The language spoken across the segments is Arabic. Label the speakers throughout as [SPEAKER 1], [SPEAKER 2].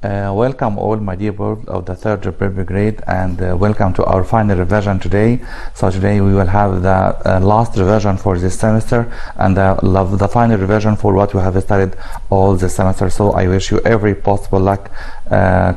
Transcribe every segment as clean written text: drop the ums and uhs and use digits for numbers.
[SPEAKER 1] Welcome all my dear board of the third preparatory grade and welcome to our final revision today. So today we will have the last revision for this semester and the final revision for what we have studied all the semester. So I wish you every possible luck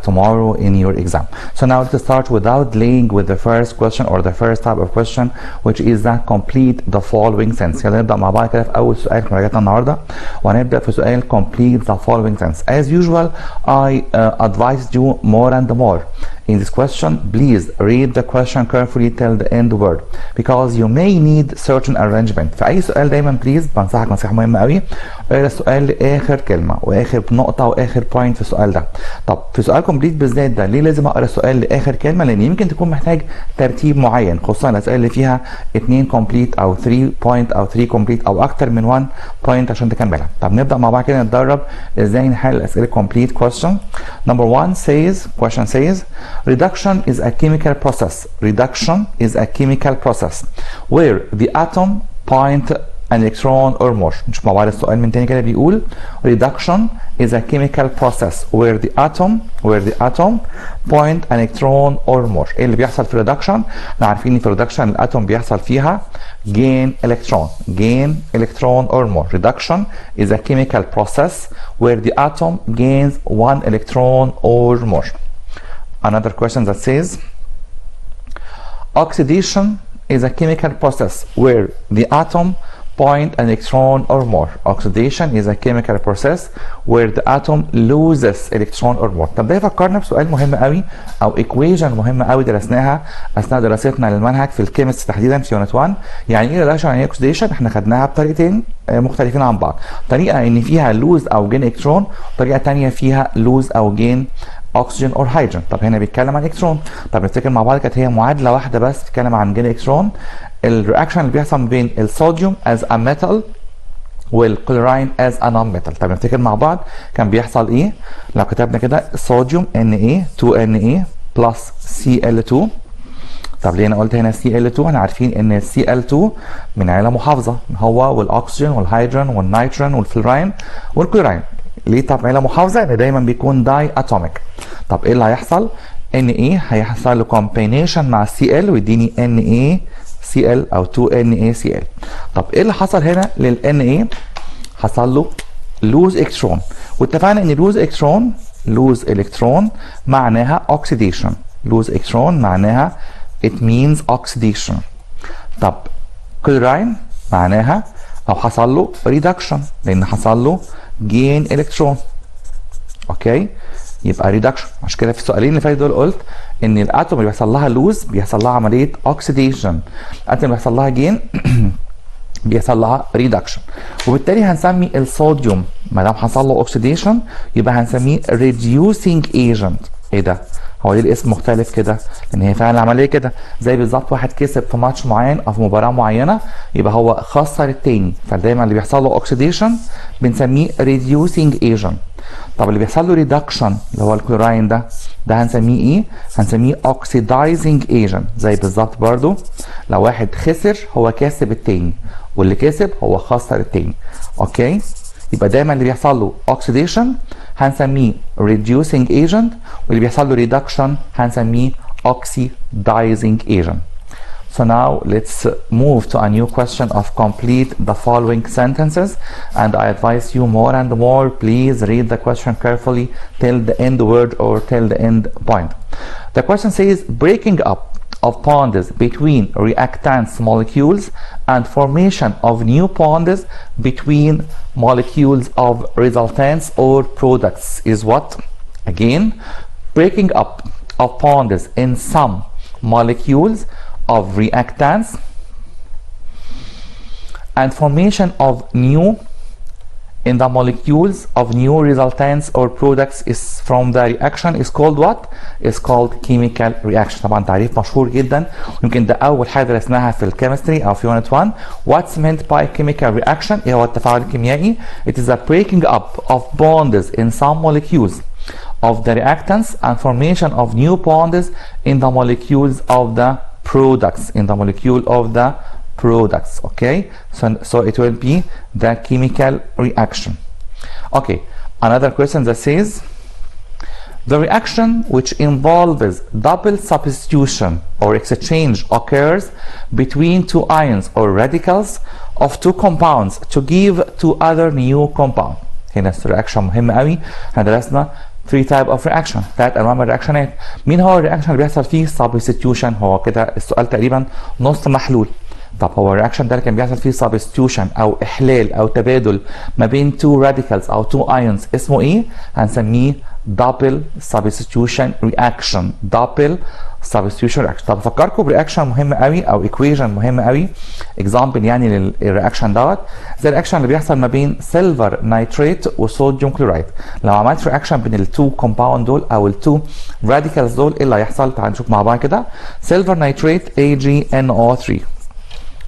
[SPEAKER 1] tomorrow in your exam. So now let's start without delaying with the first question or the first type of question, which is that complete the following sentence. يلا نبدأ مع بعض كده في أول سؤال في مراجعتنا النهارده وهنبدأ في سؤال complete the following sentence. As usual I advised you more and more in this question. Please read the question carefully till the end word because you may need certain arrangement. في أي سؤال دايما بليز بنصحك نصيحة مهمة قوي، اقرا السؤال لآخر كلمة وآخر نقطة وآخر بوينت في السؤال ده. طب في سؤال كومبليت بالذات ده ليه لازم اقرا السؤال لآخر كلمة؟ لأن يمكن تكون محتاج ترتيب معين، خصوصا الأسئلة اللي فيها 2 كومبليت أو 3 بوينت أو 3 كومبليت أو أكتر من 1 بوينت عشان تكملها. طب نبدأ مع بعض كده نتدرب ازاي نحل الأسئلة complete question. Number 1 says, question says, reduction is a chemical process. Reduction is a chemical process where the atom point an electron or more. نشوف مع بعض السؤال من تاني كده بيقول reduction is a chemical process where the atom point an electron or more. ايه اللي بيحصل في reduction؟ احنا عارفين ان في reduction الاتوم بيحصل فيها gain electron or more. Reduction is a chemical process where the atom gains 1 electron or more. Another question that says oxidation is a chemical process where the atom point an electron or more. Oxidation is a chemical process where the atom loses electron or more. طب ده يفكرنا بسؤال مهم قوي او equation مهمه قوي درسناها اثناء دراستنا للمنهج في الكيمستري تحديدا في يونت 1. يعني ايه ريدكشن يعني ايه اوكسيديشن؟ احنا خدناها بطريقتين مختلفين عن بعض، طريقه ان فيها لوز او جين الكترون وطريقه ثانيه فيها لوز او جين اكسجين اور هيدروجين. طب هنا بيتكلم عن الكترون. طب نفتكر مع بعض كانت هي معادله واحده بس بتتكلم عن جين الكترون، الرياكشن اللي بيحصل ما بين الصوديوم از ا ميتال والكلوراين از ا نون ميتال. طب نفتكر مع بعض كان بيحصل ايه لو كتبنا كده صوديوم Na 2Na بلس Cl2. طب ليه انا قلت هنا Cl2؟ احنا عارفين ان Cl2 من عيله محافظه، هو والاكسجين والهيدروجين والنيتروجين والفلوراين والكلوراين. ليه طب عيله محافظه؟ ان دايما بيكون داي اتوميك. طب ايه اللي هيحصل؟ Na هيحصل له كومبينيشن مع Cl ويديني NaCl او 2NaCl. طب ايه اللي حصل هنا لل Na؟ حصل له لوز الكترون، واتفقنا ان لوز الكترون معناها اوكسيديشن. لوز الكترون معناها it means oxidation. طب كلوراين معناها او حصل له ريدكشن لان حصل له جين الكترون. اوكي يبقى ريدكشن. عشان كده في السؤالين اللي فاتوا دول قلت ان الاتوم اللي بيحصل لها لوز بيحصل لها عمليه اوكسيديشن، الاتوم اللي بيحصل لها جين بيحصل لها ريدكشن. وبالتالي هنسمي الصوديوم ما دام حصل له اوكسيديشن يبقى هنسميه ريديوسينج ايجنت. ايه ده؟ هو ليه الاسم مختلف كده؟ لان هي فعلا عمليه كده زي بالظبط واحد كسب في ماتش معين او في مباراه معينه يبقى هو خسر التاني، فدايما اللي بيحصل له اوكسيديشن بنسميه ريديوسينج ايجنت. طب اللي بيحصل له ريدكشن اللي هو الكلوراين ده هنسميه ايه؟ هنسميه اوكسيدايزنج ايجنت. زي بالظبط برضو لو واحد خسر هو كاسب التاني واللي كسب هو خسر التاني. اوكي يبقى دايما اللي بيحصل له اوكسيديشن هنسميه reducing agent واللي بيحصل له reduction هنسميه oxidizing agent. So now let's move to a new question of complete the following sentences, and I advise you more and more please read the question carefully till the end word or till the end point. The question says breaking up of bonds between reactants molecules and formation of new bonds between molecules of resultants or products is what? Again, breaking up of bonds in some molecules of reactants and formation of new in the molecules of new resultants or products is from the reaction is called what? Is called chemical reaction. طبعا تعريف مشهور جدا يمكن ده اول حاجه درسناها في الكيمستري او في يونت 1. What's meant by chemical reaction؟ ايه هو التفاعل الكيميائي؟ It is a breaking up of bonds in some molecules of the reactants and formation of new bonds in the molecules of the products products. Okay, so it will be the chemical reaction. Okay, another question that says The reaction which involves double substitution or exchange occurs between two ions or radicals of two compounds to give two other new compound. هنا الرياكشن مهم قوي. احنا درسنا 3 type of reaction، 3 انواع من الرياكشنات. مين هو الرياكشن اللي بيحصل فيه substitution؟ هو كده السؤال تقريبا نص محلول. طب هو الرياكشن ده اللي كان بيحصل فيه substitution او احلال او تبادل ما بين 2 radicals او 2 ions اسمه ايه؟ هنسميه double substitution reaction. double substitution reaction. طب افكركم برياكشن مهم قوي او equation مهم قوي، example يعني للرياكشن دوت، زي الرياكشن اللي بيحصل ما بين سيلفر نايتريت وصوديوم كلورايد. لو عملت رياكشن بين التو كومباوند دول او التو راديكالز دول ايه اللي هيحصل؟ تعالوا نشوف مع بعض كده. سيلفر نايتريت AgNO3.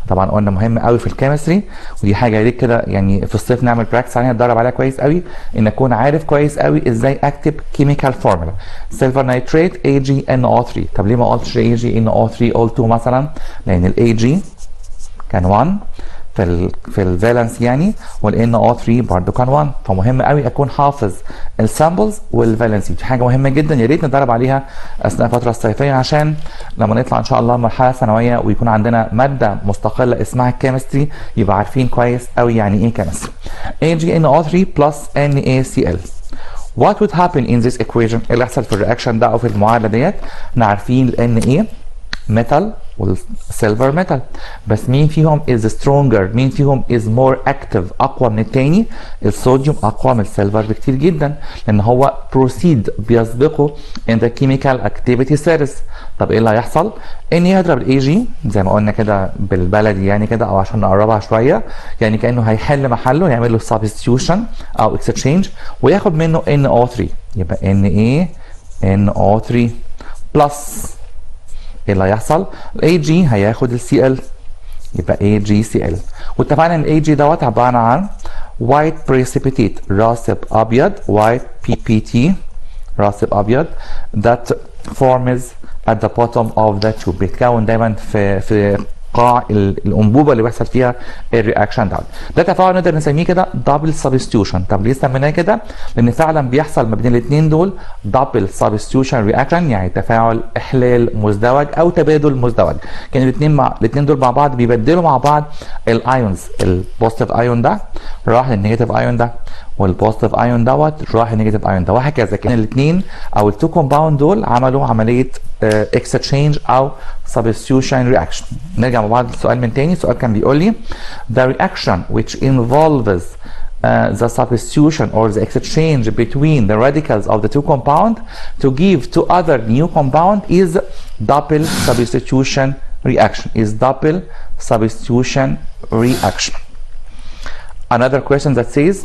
[SPEAKER 1] طبعا قلنا مهم قوي في الكيمستري، ودي حاجه ليك كده يعني في الصيف نعمل براكتس عليها، نتدرب عليها كويس قوي، ان اكون عارف كويس قوي ازاي اكتب كيميكال فورمولا. سيلفر نايتريت AgNO3. طب ليه ما قلتش AgNO3 قلت مثلا؟ لان الAg كان 1 في الفالنس يعني، والNO3 برضه كان 1، فمهم قوي اكون حافظ السامبلز والفالنسي. دي حاجه مهمه جدا، يا ريت ندرب عليها اثناء الفتره الصيفيه عشان لما نطلع ان شاء الله مرحله ثانويه ويكون عندنا ماده مستقله اسمها الكيمستري يبقى عارفين كويس قوي يعني ايه كيمستري. AgNO3 plus NaCl. What would happen in this equation؟ اللي يحصل في الرياكشن ده او في المعادله ديت؟ احنا عارفين ال Na ميتال والسيلفر ميتال، بس مين فيهم is stronger؟ مين فيهم is more active؟ اقوى من التاني. الصوديوم اقوى من السيلفر بكتير جدا، لان هو proceed بيسبقه in the chemical activity series. طب ايه اللي هيحصل؟ ان يضرب الاي زي ما قلنا كده بالبلدي يعني كده، او عشان نقربها شويه يعني كانه هيحل محله، يعمل له substitution او exchange وياخد منه NO3، يبقى NaNO3 بلس ايه اللي هيحصل؟ Ag هياخد الCl يبقى AgCl. واتفقنا ان Ag دوت عباره عن white precipitate راسب ابيض، white PPT راسب ابيض that forms at the bottom of the tube. بيتكون دايما في قاع الانبوبه اللي بيحصل فيها الرياكشن دوت. ده تفاعل نقدر نسميه كده دبل سبستيوشن. طب ليه سميناه كده؟ لان فعلا بيحصل ما بين الاثنين دول دبل سبستيوشن رياكشن، يعني تفاعل احلال مزدوج او تبادل مزدوج. كان الاثنين دول مع بعض بيبدلوا مع بعض الايونز. البوزيتيف ايون ده راح للنيجاتيف ايون ده، والبوزيتيف ايون دوت راح للنيجاتيف ايون ده، وهكذا. كان الاثنين او التو كومباوند دول عملوا عمليه اكستشينج او substitution reaction. نرجع مع بعض السؤال من تاني. السؤال كان بيقول لي the reaction which involves the substitution or the exchange between the radicals of the two compound to give two other new compound is double substitution reaction. Double substitution reaction. Another question that says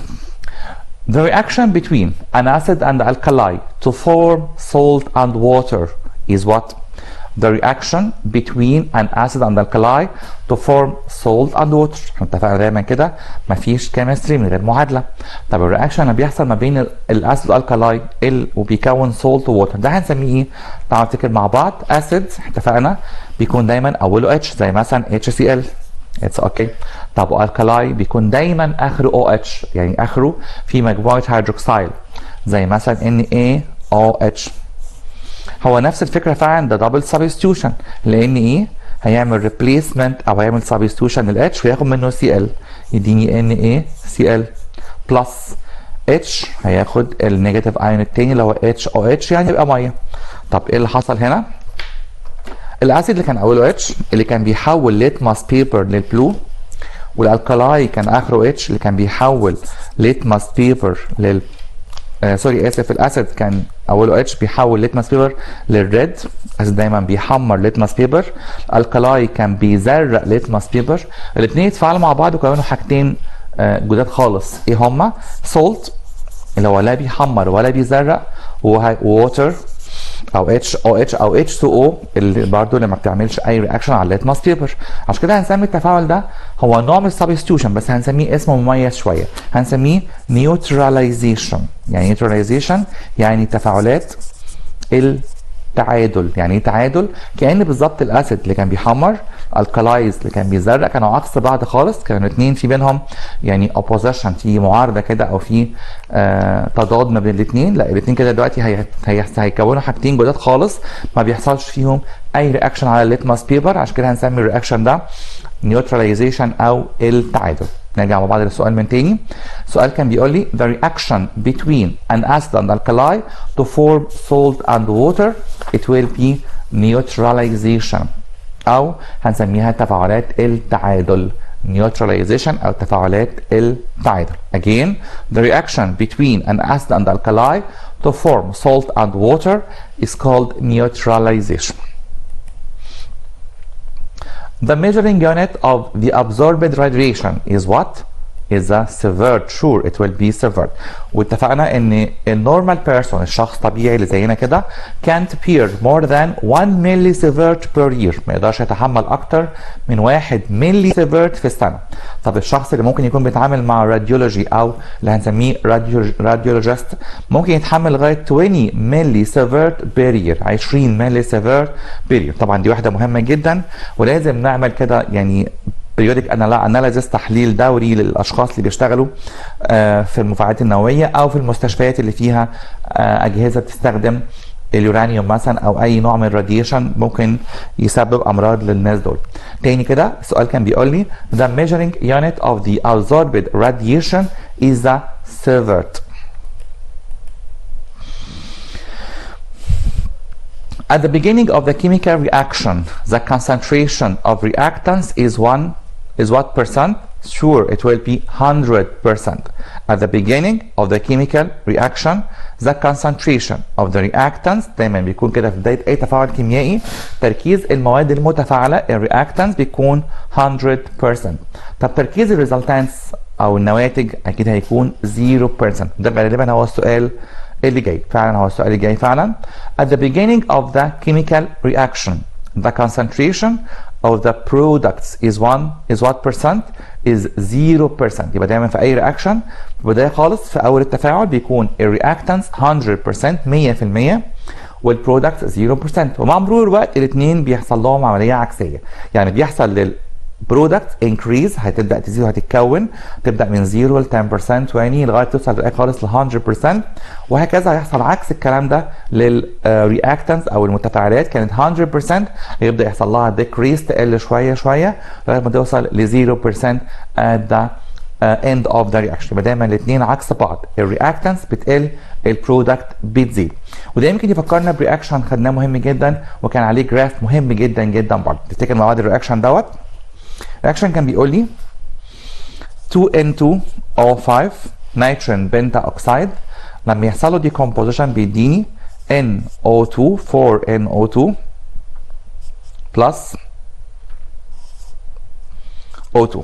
[SPEAKER 1] the reaction between an acid and alkali to form salt and water is what? The reaction between an acid and alkali to form salt and water. احنا اتفقنا دايما كده مفيش كيمستري من غير معادله. طب الرياكشن اللي بيحصل ما بين الاسيد والالكالاي وبيكون سولت ووتر ده هنسميه ايه؟ تعالوا نفتكر مع بعض. اسيد اتفقنا بيكون دايما اوله اتش زي مثلا HCl. اتس اوكي. طب والكالاي بيكون دايما اخره OH، يعني اخره في مجموعه هيدروكسيل زي مثلا NaOH. هو نفس الفكره فعلا، ده دبل سبستيوشن، لان ايه؟ هيعمل ريبليسمنت او هيعمل سبستيوشن للاتش وياخد منه Cl يديني NaCl بلس H هياخد النيجاتيف ايون التاني اللي هو HOH يعني يبقى ميه. طب ايه اللي حصل هنا؟ الاسيد اللي كان اوله H اللي كان بيحول ليتماس بيبر للبلو، والالكالاي كان اخره H اللي كان بيحول ليتماس بيبر لل الاسيد كان اوله اتش بيحول ليتماس بيبر للريد. الاسيد دايما بيحمر ليتماس بيبر. الكالاي كان بيزرق ليتماس بيبر. الاثنين اتفاعلوا مع بعض وكونوا حاجتين جداد خالص. ايه هما؟ سولت اللي هو لا بيحمر ولا بيزرق، ووتر او HOH او H2O اللي برضه اللي ما بتعملش اي رياكشن على الليتماس بيبر. عشان كده هنسمي التفاعل ده هو نوع من السبستيوشن، بس هنسميه اسمه مميز شويه، هنسميه نيوتراليزيشن. يعني نيوتراليزيشن يعني تفاعلات تعادل. يعني ايه تعادل؟ كأن بالظبط الاسيد اللي كان بيحمر، الكلايز اللي كان بيزرق، كانوا عكس بعض خالص، كانوا الاثنين في بينهم يعني اوبوزيشن، في معارضه كده او في تضاد ما بين الاثنين. لا الاثنين كده دلوقتي هيكونوا حاجتين جداد خالص ما بيحصلش فيهم اي رياكشن على الليتماس بيبر، عشان كده هنسمي الرياكشن ده نيوتراليزيشن او التعادل. نرجع مع بعض للسؤال من تاني. السؤال كان بيقول لي the reaction between an acid and alkali to form salt and water it will be neutralization او هنسميها تفاعلات التعادل. neutralization او تفاعلات التعادل. Again, the reaction between an acid and alkali to form salt and water is called neutralization. The measuring unit of the absorbed radiation is what? Is a sievert. Sure, it will be sievert. واتفقنا ان النورمال بيرسون، الشخص الطبيعي اللي زينا كده can't bear more than 1 millisieverts per year. ما يقدرش يتحمل اكتر من 1 millisieverts في السنه. طب الشخص اللي ممكن يكون بيتعامل مع راديولوجي او اللي هنسميه راديولوجيست ممكن يتحمل لغايه 20 millisieverts per year، 20 millisieverts per year. طبعا دي واحده مهمه جدا ولازم نعمل كده يعني periodic analysis، تحليل دوري للاشخاص اللي بيشتغلوا في المفاعلات النوويه او في المستشفيات اللي فيها اجهزه بتستخدم اليورانيوم مثلا او اي نوع من الراديشن ممكن يسبب امراض للناس دول. تاني كده السؤال كان بيقول لي the measuring unit of the absorbed radiation is the sievert. At the beginning of the chemical reaction, the concentration of reactants is what percent? Sure, it will be 100%. At the beginning of the chemical reaction, the concentration of the reactants دايما بيكون كده في بداية أي تفاعل كيميائي تركيز المواد المتفاعلة الرياكتانس بيكون 100%. طب تركيز الريزلتانس أو النواتج أكيد هيكون 0%. ده غالبا هو السؤال اللي جاي، فعلا هو السؤال اللي جاي فعلا. At the beginning of the chemical reaction, the concentration of the products is what percent? Is 0%. يبقى دايما في اي رياكشن في البدايه خالص في اول التفاعل بيكون الرياكتانس 100% والبرودكتس 0%، ومع مرور الوقت الاثنين بيحصل لهم عمليه عكسيه. يعني بيحصل للبرودكت انكريز، هتبدا تزيد وهتتكون، تبدا من 0 ل 10% 20 لغايه توصل للاخر خالص ل 100%، وهكذا هيحصل عكس الكلام ده للرياكتانس او المتفاعلات. كانت 100% هيبدا يحصل لها ديكريس، تقل شويه شويه لغايه ما توصل ل 0% at the end of the reaction. يبقى دايما الاثنين عكس بعض، الرياكتانس بتقل البرودكت بتزيد. وده يمكن يفكرنا برياكشن خدناه مهم جدا وكان عليه جراف مهم جدا جدا برضه. تفتكر مع بعض الرياكشن دوت؟ الرياكشن كان بيقول لي 2N2O5 نيترين بنتا اوكسايد لما يحصل له ديكومبوزيشن بيديني NO2 4NO2 بلس O2.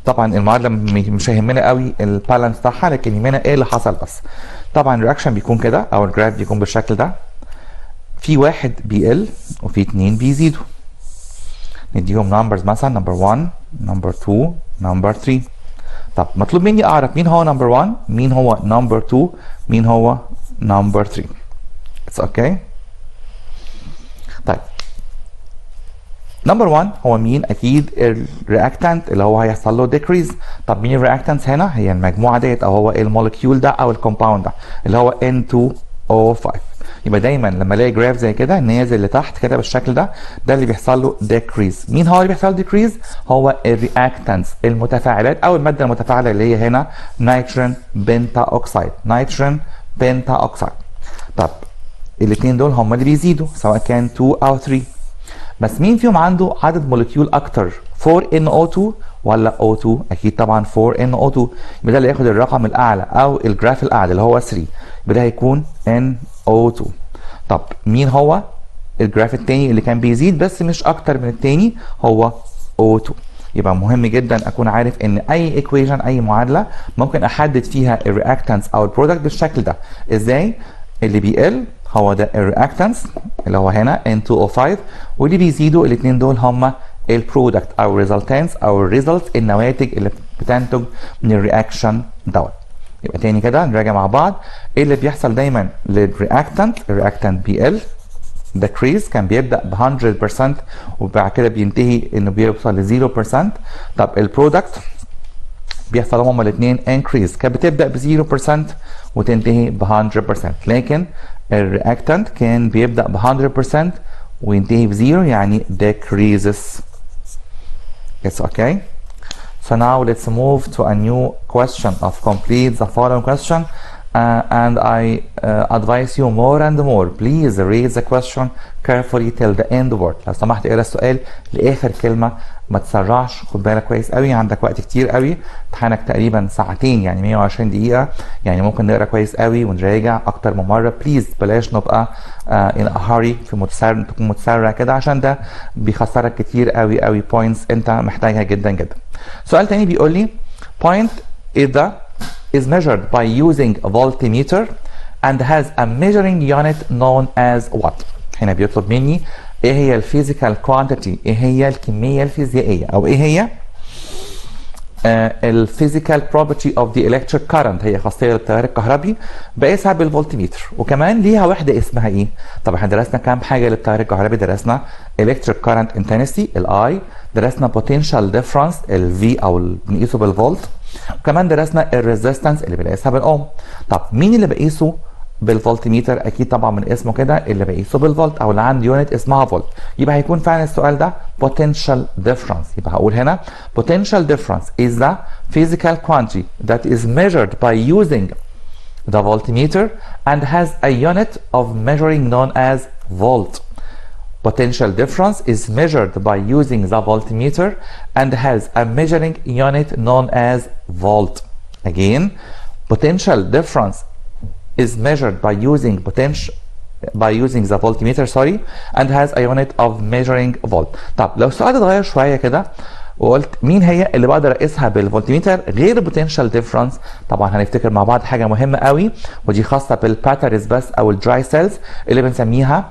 [SPEAKER 1] طبعا المعادله مش هيهمنا قوي البالانس بتاعها، لكن يهمنا ايه اللي حصل بس. طبعا الرياكشن بيكون كده او الجراف بيكون بالشكل ده، في واحد بيقل وفي اتنين بيزيدوا. نديهم نمبرز مثلا نمبر 1 نمبر 2 نمبر 3. طب مطلوب مني اعرف مين هو نمبر 1، مين هو نمبر 2، مين هو نمبر 3. اتس اوكي. طيب نمبر 1 هو مين؟ اكيد الرياكتانت اللي هو هيحصل له ديكريز. طب مين الرياكتانت هنا؟ هي المجموعه ديت او هو المولكيول ده او الكومباوند ده اللي هو N2O5. يبقى دايما لما الاقي جراف زي كده نازل لتحت كده بالشكل ده، ده اللي بيحصل له ديكريز. مين هو اللي بيحصل له ديكريز؟ هو الرياكتانتس، المتفاعلات او الماده المتفاعله اللي هي هنا نيترين بنتا اوكسايد، نيترين بنتا اوكسايد. طب الاثنين دول هم اللي بيزيدوا سواء كان 2 او 3. بس مين فيهم عنده عدد مولكيول اكتر، 4NO2 ولا O2؟ اكيد طبعا 4NO2. يبقى ده اللي ياخد الرقم الاعلى او الجراف الاعلى اللي هو 3، يبقى ده هيكون NO2. طب مين هو الجراف التاني اللي كان بيزيد بس مش اكتر من التاني؟ هو O2. يبقى مهم جدا اكون عارف ان اي ايكويشن اي معادله ممكن احدد فيها الرياكتانس او البرودكت بالشكل ده. ازاي؟ اللي بيقل هو ده الرياكتانس اللي هو هنا N2O5، واللي بيزيدوا الاثنين دول هم البرودكت او الريزلتانس او الريزلت، النواتج اللي بتنتج من الرياكشن دوت. يبقى تاني كده نراجع مع بعض ايه اللي بيحصل دايما للرياكتنت. الرياكتنت بي ال decrease كان بيبدا ب 100% وبعد كده بينتهي انه بيوصل ل 0%. طب البرودكت بيحصل هما الاثنين increase، كانت بتبدا ب 0% وتنتهي ب 100%، لكن الرياكتنت كان بيبدا ب 100% وينتهي بزيرو يعني decreases. It's okay. So now let's move to a new question of complete the following question. And I advise you more and more, please read the question carefully till the end word. لو سمحت اقرا السؤال لاخر كلمه، ما تسرعش، خد بالك كويس قوي، عندك وقت كتير قوي، امتحانك تقريبا ساعتين يعني 120 دقيقه، يعني ممكن نقرا كويس قوي ونراجع اكتر من مره. بليز بلاش نبقى in a hurry، في تكون متسرع كده، عشان ده بيخسرك كتير قوي قوي points انت محتاجها جدا جدا. سؤال تاني بيقول لي point is measured by using a voltmeter and has a measuring unit known as what. هنا بيطلب مني ايه هي الفيزيكال كوانتيتي، ايه هي الكميه الفيزيائيه، او ايه هي الفيزيكال بروبرتي اوف ذا الكتريك كارنت، هي خاصيه للتيار الكهربي بقيسها بالفولتميتر، وكمان ليها وحده اسمها ايه؟ طب احنا درسنا كام حاجه للتيار الكهربي، درسنا الكتريك كارنت انتنسيتي الاي، درسنا بوتنشال ديفرنس الفي او بنقيسه بالفولت، وكمان درسنا الريزيستنس اللي بنقيسها بالاوم. طب مين اللي بقيسه بالفولتميتر؟ اكيد طبعا من اسمه كده اللي بقيسه بالفولت، او اللي عنده يونت اسمها فولت. يبقى هيكون فعلا السؤال ده potential difference. يبقى هقول هنا potential difference is the physical quantity that is measured by using the voltmeter and has a unit of measuring known as volt. Potential difference is measured by using the voltmeter and has a measuring unit known as volt. Again, potential difference is measured by using the voltmeter and has a unit of measuring volt. طب لو السؤال اتغير شويه كده وقلت مين هي اللي بقدر اقيسها بالفولتميتر غير البوتنشال ديفرنس، طبعا هنفتكر مع بعض حاجه مهمه قوي، ودي خاصه بالباتريز بس او الدراي سيلز، اللي بنسميها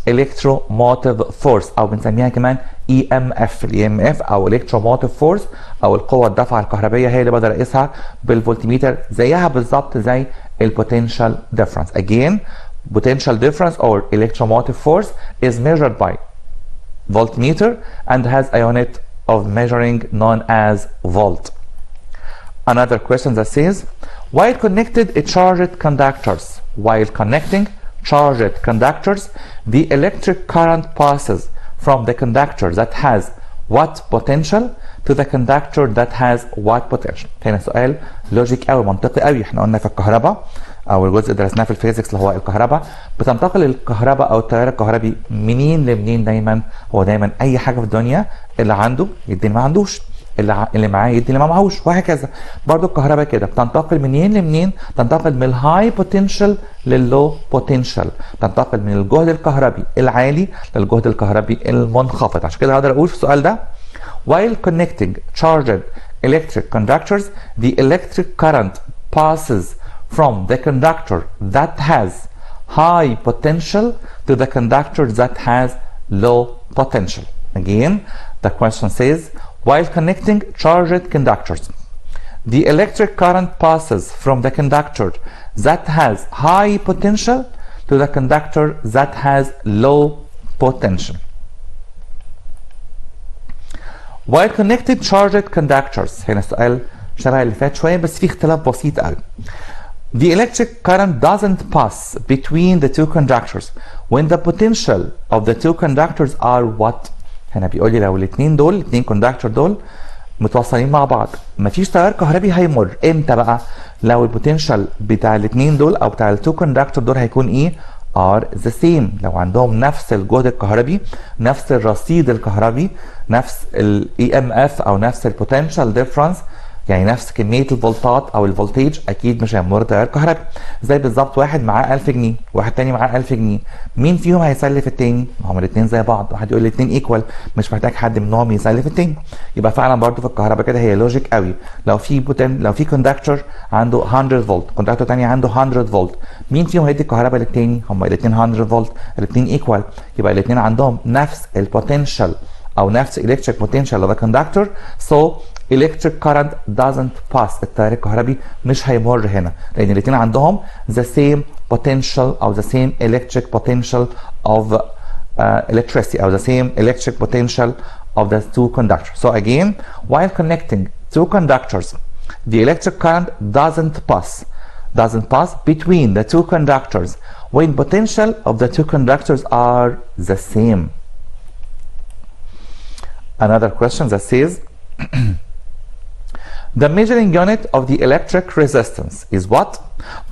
[SPEAKER 1] electromotive force او بنسميها كمان EMF. الEMF او electromotive force او القوة الدفعة الكهربية هي اللي بقدر اقيسها بالفولتميتر، زيها بالظبط زي البوتنشال difference. Again, potential difference or electromotive force is measured by voltmeter and has a unit of measuring known as volt. Another question that says, while connected charged conductors, the electric current passes from the conductor that has what potential to the conductor that has what potential. هنا سؤال لوجيك قوي، منطقي قوي. احنا قلنا في الكهرباء او الجزء اللي درسناه في الفيزيكس اللي هو الكهرباء، بتنتقل الكهرباء او التيار الكهربي منين لمنين؟ دايما هو دايما اي حاجه في الدنيا اللي عنده يدي اللي ما عندوش، اللي معاه يدي اللي ما معهوش، وهكذا. برضو الكهرباء كده بتنتقل منين لمنين؟ تنتقل من الهاي بوتنشال لللو بوتنشال، تنتقل من الجهد الكهربي العالي للجهد الكهربي المنخفض. عشان كده هقدر اقول في السؤال ده while connecting charged electric conductors the electric current passes from the conductor that has high potential to the conductor that has low potential. Again, the question says while connecting charged conductors, the electric current passes from the conductor that has high potential to the conductor that has low potential. While connected charged conductors، هنا السؤال شبه اللي فات شوية بس في اختلاف بسيط قوي. The electric current doesn't pass between the two conductors when the potential of the two conductors are what؟ هنا بيقول لي لو الاثنين كوندكتور دول متوصلين مع بعض مفيش تيار كهربي هيمر. امتى بقى؟ لو البوتنشال بتاع الاثنين دول او بتاع التو كوندكتور دول هيكون ايه؟ are the same. لو عندهم نفس الجهد الكهربي، نفس الرصيد الكهربي، نفس ال EMF او نفس البوتنشال ديفرنس، يعني نفس كميه الفولتات او الفولتيج، اكيد مش هيمر تيار كهربي. زي بالظبط واحد معاه 1000 جنيه واحد تاني معاه 1000 جنيه، مين فيهم هيسلف التاني؟ ما هم الاثنين زي بعض، واحد يقول الاثنين ايكوال، مش محتاج حد منهم يسلف التاني. يبقى فعلا برضو في الكهرباء كده هي لوجيك قوي. لو في كوندكتور عنده 100 فولت، كوندكتور تاني عنده 100 فولت، مين فيهم هيدي الكهرباء للتاني؟ هم الاثنين 100 فولت، الاثنين ايكوال، يبقى الاثنين عندهم نفس البوتنشال او نفس electric potential of a conductor, so electric current doesn't pass. التيار الكهربي مش هيمر هنا لان الاثنين عندهم the same potential او the same electric potential of electricity or the same electric potential of the two conductors. So again, while connecting two conductors, the electric current doesn't pass between the two conductors when potential of the two conductors are the same. Another question that says the measuring unit of the electric resistance is what?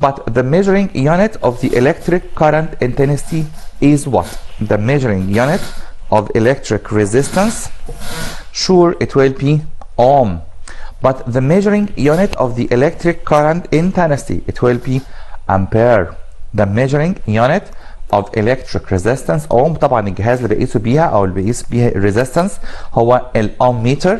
[SPEAKER 1] But the measuring unit of the electric current intensity is what? The measuring unit of electric resistance, sure it will be ohm. But the measuring unit of the electric current intensity, it will be ampere. The measuring unit of electric resistance ohm. طبعا الجهاز اللي بقيسه بيها او اللي بقيس بيها الريزيستنس هو الاوم ميتر،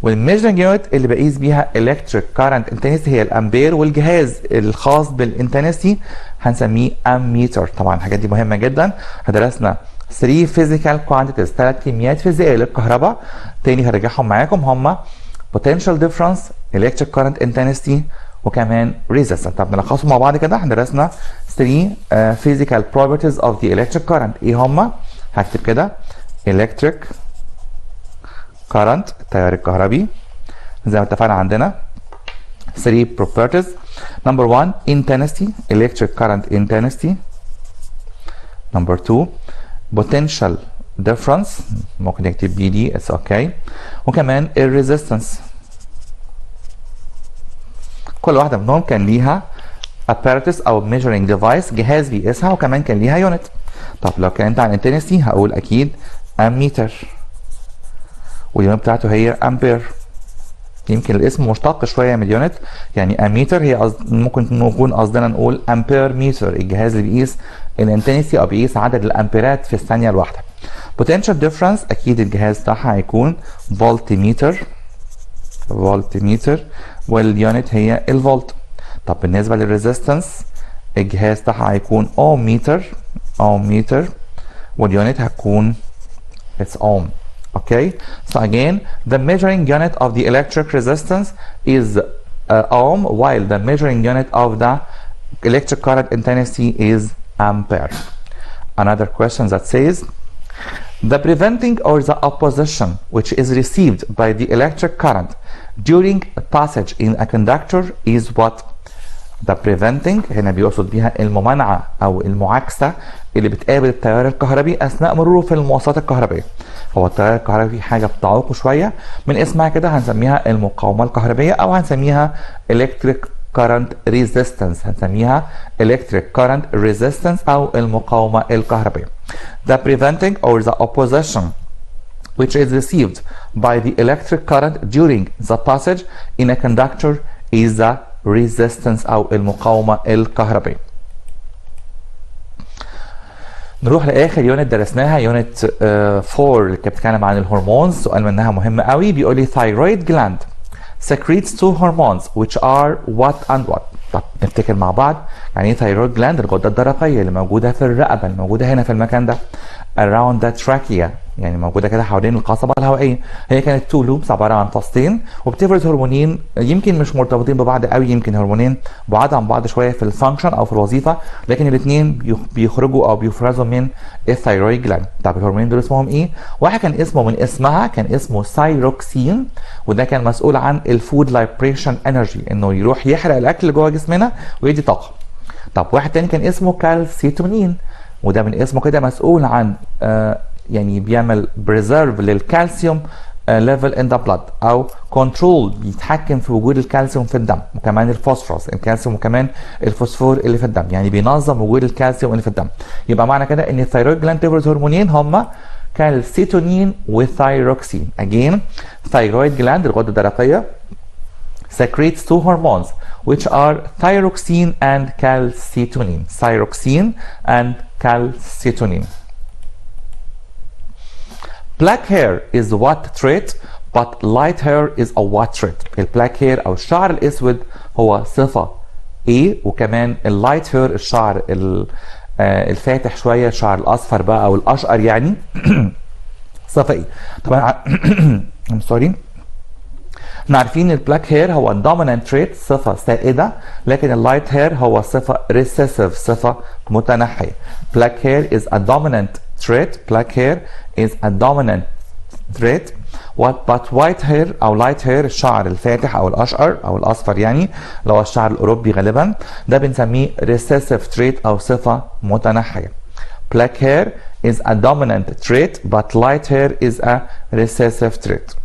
[SPEAKER 1] والميجرنج يونت اللي بقيس بيها electric current intensity هي الامبير، والجهاز الخاص بالانتنسيتي هنسميه امميتر. طبعا الحاجات دي مهمه جدا. درسنا 3 physical quantities، 3 كميات فيزيائيه للكهرباء. تاني هرجعهم معاكم، هم potential difference، electric current intensity، وكمان resistance. طب نلخصهم مع بعض كده. احنا درسنا 3 physical properties of the electric current. ايه هم؟ هكتب كده electric current التيار الكهربي زي ما اتفقنا عندنا 3 properties. Number 1 intensity electric current intensity. Number 2 potential difference، ممكن نكتب بي دي it's okay. وكمان الريزيستنس. كل واحدة منهم كان ليها apparatus او measuring device، جهاز بيقيسها، وكمان كان ليها unit. طب لو اتكلمت عن intensity هقول اكيد امميتر، واليونت بتاعته هي امبير. يمكن الاسم مشتق شويه من اليونت، يعني اميتر هي ممكن نكون قصدنا نقول امبير ميتر، الجهاز اللي بيقيس الانتنسي او بيقيس عدد الامبيرات في الثانيه الواحده. بوتنشال ديفرنس اكيد الجهاز بتاعها هيكون فولت ميتر، واليونت هي الفولت. طب بالنسبه للريزيستنس الجهاز بتاعها هيكون اوم ميتر، واليونت هتكون its ohm. Okay, so again the measuring unit of the electric resistance is ohm, while the measuring unit of the electric current intensity is ampere. Another question that says the preventing or the opposition which is received by the electric current during passage in a conductor is what? The preventing هنا بيقصد بيها الممانعة أو المعاكسة اللي بتقابل التيار الكهربي أثناء مروره في المواصلات الكهربية. هو التيار الكهربي في حاجة بتعوقه شوية، من اسمها كده هنسميها المقاومة الكهربية أو هنسميها electric current resistance، هنسميها electric current resistance أو المقاومة الكهربية. The preventing or the opposition which is received by the electric current during the passage in a conductor is the resistance أو المقاومة الكهربية. نروح لاخر يونت درسناها، يونت 4 اللي كانت بتتكلم عن الهرمونز. سؤال منها مهم قوي، بيقول لي thyroid gland secretes two hormones which are what and what. طب نفتكر مع بعض يعني ايه thyroid gland؟ الغده الدرقيه اللي موجوده في الرقبه، اللي موجوده هنا في المكان ده around the trachea، يعني موجوده كده حوالين القصبه الهوائيه. هي كانت تو لوبس عباره عن فصين، وبتفرز هرمونين يمكن مش مرتبطين ببعض قوي، يمكن هرمونين بعاد عن بعض شويه في الفانكشن او في الوظيفه، لكن الاثنين بيخرجوا او بيفرزوا من الثايرويد جلاند. طب الهرمونين دول اسمهم ايه؟ واحد كان اسمه من اسمها كان اسمه ثايروكسين، وده كان مسؤول عن الفود لايبريشن انرجي، انه يروح يحرق الاكل اللي جوه جسمنا ويدي طاقه. طب واحد تاني كان اسمه كالسيتونين، وده من اسمه كده مسؤول عن يعني بيعمل بريزيرف للكالسيوم ليفل ان ذا بلاد، او كنترول بيتحكم في وجود الكالسيوم في الدم، وكمان الفوسفورس الكالسيوم، وكمان الفوسفور اللي في الدم، يعني بينظم وجود الكالسيوم اللي في الدم. يبقى معنى كده ان الثايرويد جلاند تفرز هرمونين هما كالسيتونين وثايروكسين. اجين ثايرويد جلاند الغده الدرقيه secretes two hormones which are thyroxine and calcitonin. Thyroxine and calcitonin. Black hair is what trait, but light hair is a what trait. البلاك hair او الشعر الاسود هو صفة ايه، وكمان اللايت هير الشعر الفاتح شوية، الشعر الاصفر بقى او الاشقر يعني صفه ايه؟ طبعا I'm sorry. احنا عارفين البلاك هير هو الدومينانت تريت، صفه سائده، لكن اللايت هير هو صفه ريسيسيف، صفه متنحيه. black hair is a dominant trait. black hair is a dominant trait. but white hair او light hair، الشعر الفاتح او الاشقر او الاصفر يعني، اللي هو الشعر الاوروبي غالبا، ده بنسميه recessive trait او صفه متنحيه. black hair is a dominant trait but light hair is a recessive trait.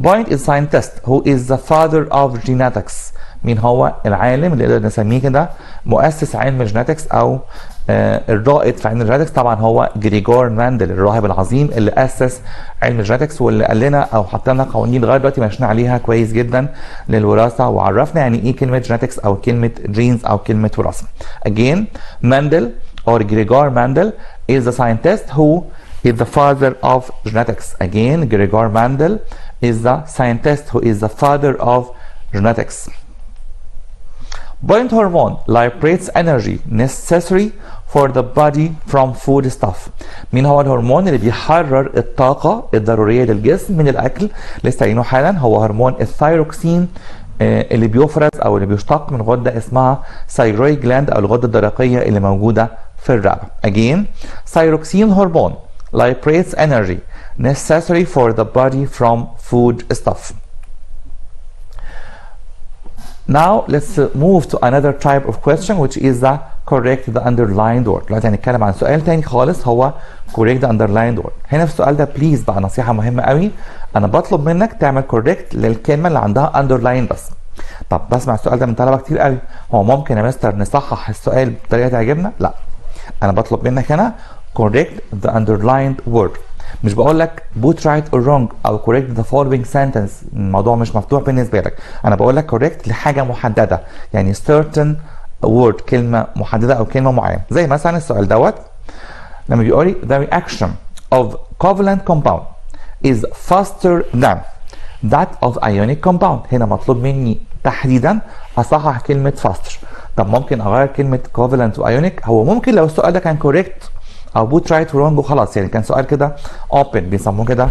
[SPEAKER 1] Point is scientist who is the father of genetics. مين هو العالم اللي نقدر نسميه كده مؤسس علم الجينيتكس او الرائد في علم الجينيتكس؟ طبعا هو جريجور ماندل، الراهب العظيم اللي اسس علم الجينيتكس، واللي قال لنا او حط لنا قوانين لغايه دلوقتي ماشيين عليها كويس جدا للوراثه، وعرفنا يعني ايه كلمه جينيتكس او كلمه جينز او كلمه وراثه. Again, Mendel or Gregor Mendel is the scientist who is the father of genetics. Again, Gregor Mendel is the scientist who is the father of genetics. Point hormone liberates energy necessary for the body from food stuff. مين هو الهرمون اللي بيحرر الطاقة الضرورية للجسم من الأكل؟ لسه قايلينه حالا، هو هرمون الثايروكسين اللي بيفرز أو اللي بيشتق من غدة اسمها ثايرويد جلاند أو الغدة الدرقية اللي موجودة في الرقبة. Again, thyroxine hormone liberates energy necessary for the body from food stuff. Now let's move to another type of question which is the correct the underlined word. دلوقتي هنتكلم عن سؤال تاني خالص هو correct the underlined word. هنا في السؤال ده بليز بقى نصيحة مهمة قوي، أنا بطلب منك تعمل correct للكلمة اللي عندها underline بس. طب بسمع السؤال ده من طلبة كتير قوي، هو ممكن يا مستر نصحح السؤال بطريقة تعجبنا؟ لا، أنا بطلب منك هنا correct the underlined word. مش بقول لك put right or wrong او correct the following sentence، الموضوع مش مفتوح بالنسبه لك، انا بقول لك correct لحاجه محدده، يعني certain word، كلمه محدده او كلمه معينه. زي مثلا السؤال دوت لما بيقول لي the reaction of covalent compound is faster than that of ionic compound. هنا مطلوب مني تحديدا اصحح كلمه faster. طب ممكن اغير كلمه covalent و ionic؟ هو ممكن لو السؤال ده كان correct او بوت رايت ورونج وخلاص، يعني كان سؤال كده open، بيسموه كده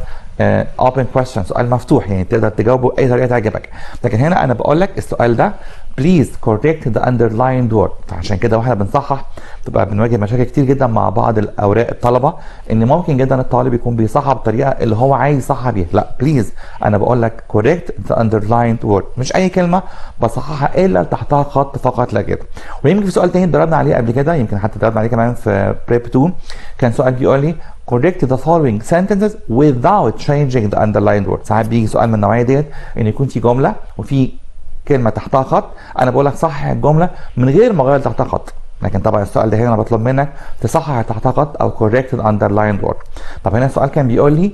[SPEAKER 1] open question، سؤال مفتوح يعني تقدر تجاوبه باي طريقه تعجبك. لكن هنا انا بقول لك السؤال ده please correct the underlined word. فعشان كده واحنا بنصحح تبقى بنواجه مشاكل كتير جدا مع بعض الاوراق الطلبه، ان ممكن جدا الطالب يكون بيصحح بالطريقه اللي هو عايز يصحح بيها. لا بليز، انا بقول لك correct the underlined word، مش اي كلمه بصححها الا تحتها خط فقط لا كده. ويمكن في سؤال تاني اتدربنا عليه قبل كده، يمكن حتى اتدربنا عليه كمان في بريب 2، كان سؤال بيقول لي correct the following sentences without changing the underlined word. ساعات بيجي سؤال من النوعيه ديت ان يكون في جمله وفي كلمه تحتها خط، انا بقول لك صحح الجمله من غير ما اغير تحتها خط. لكن طبعا السؤال ده هنا انا بطلب منك تصحح تحتها خط او correct the underlined word. طب هنا السؤال كان بيقول لي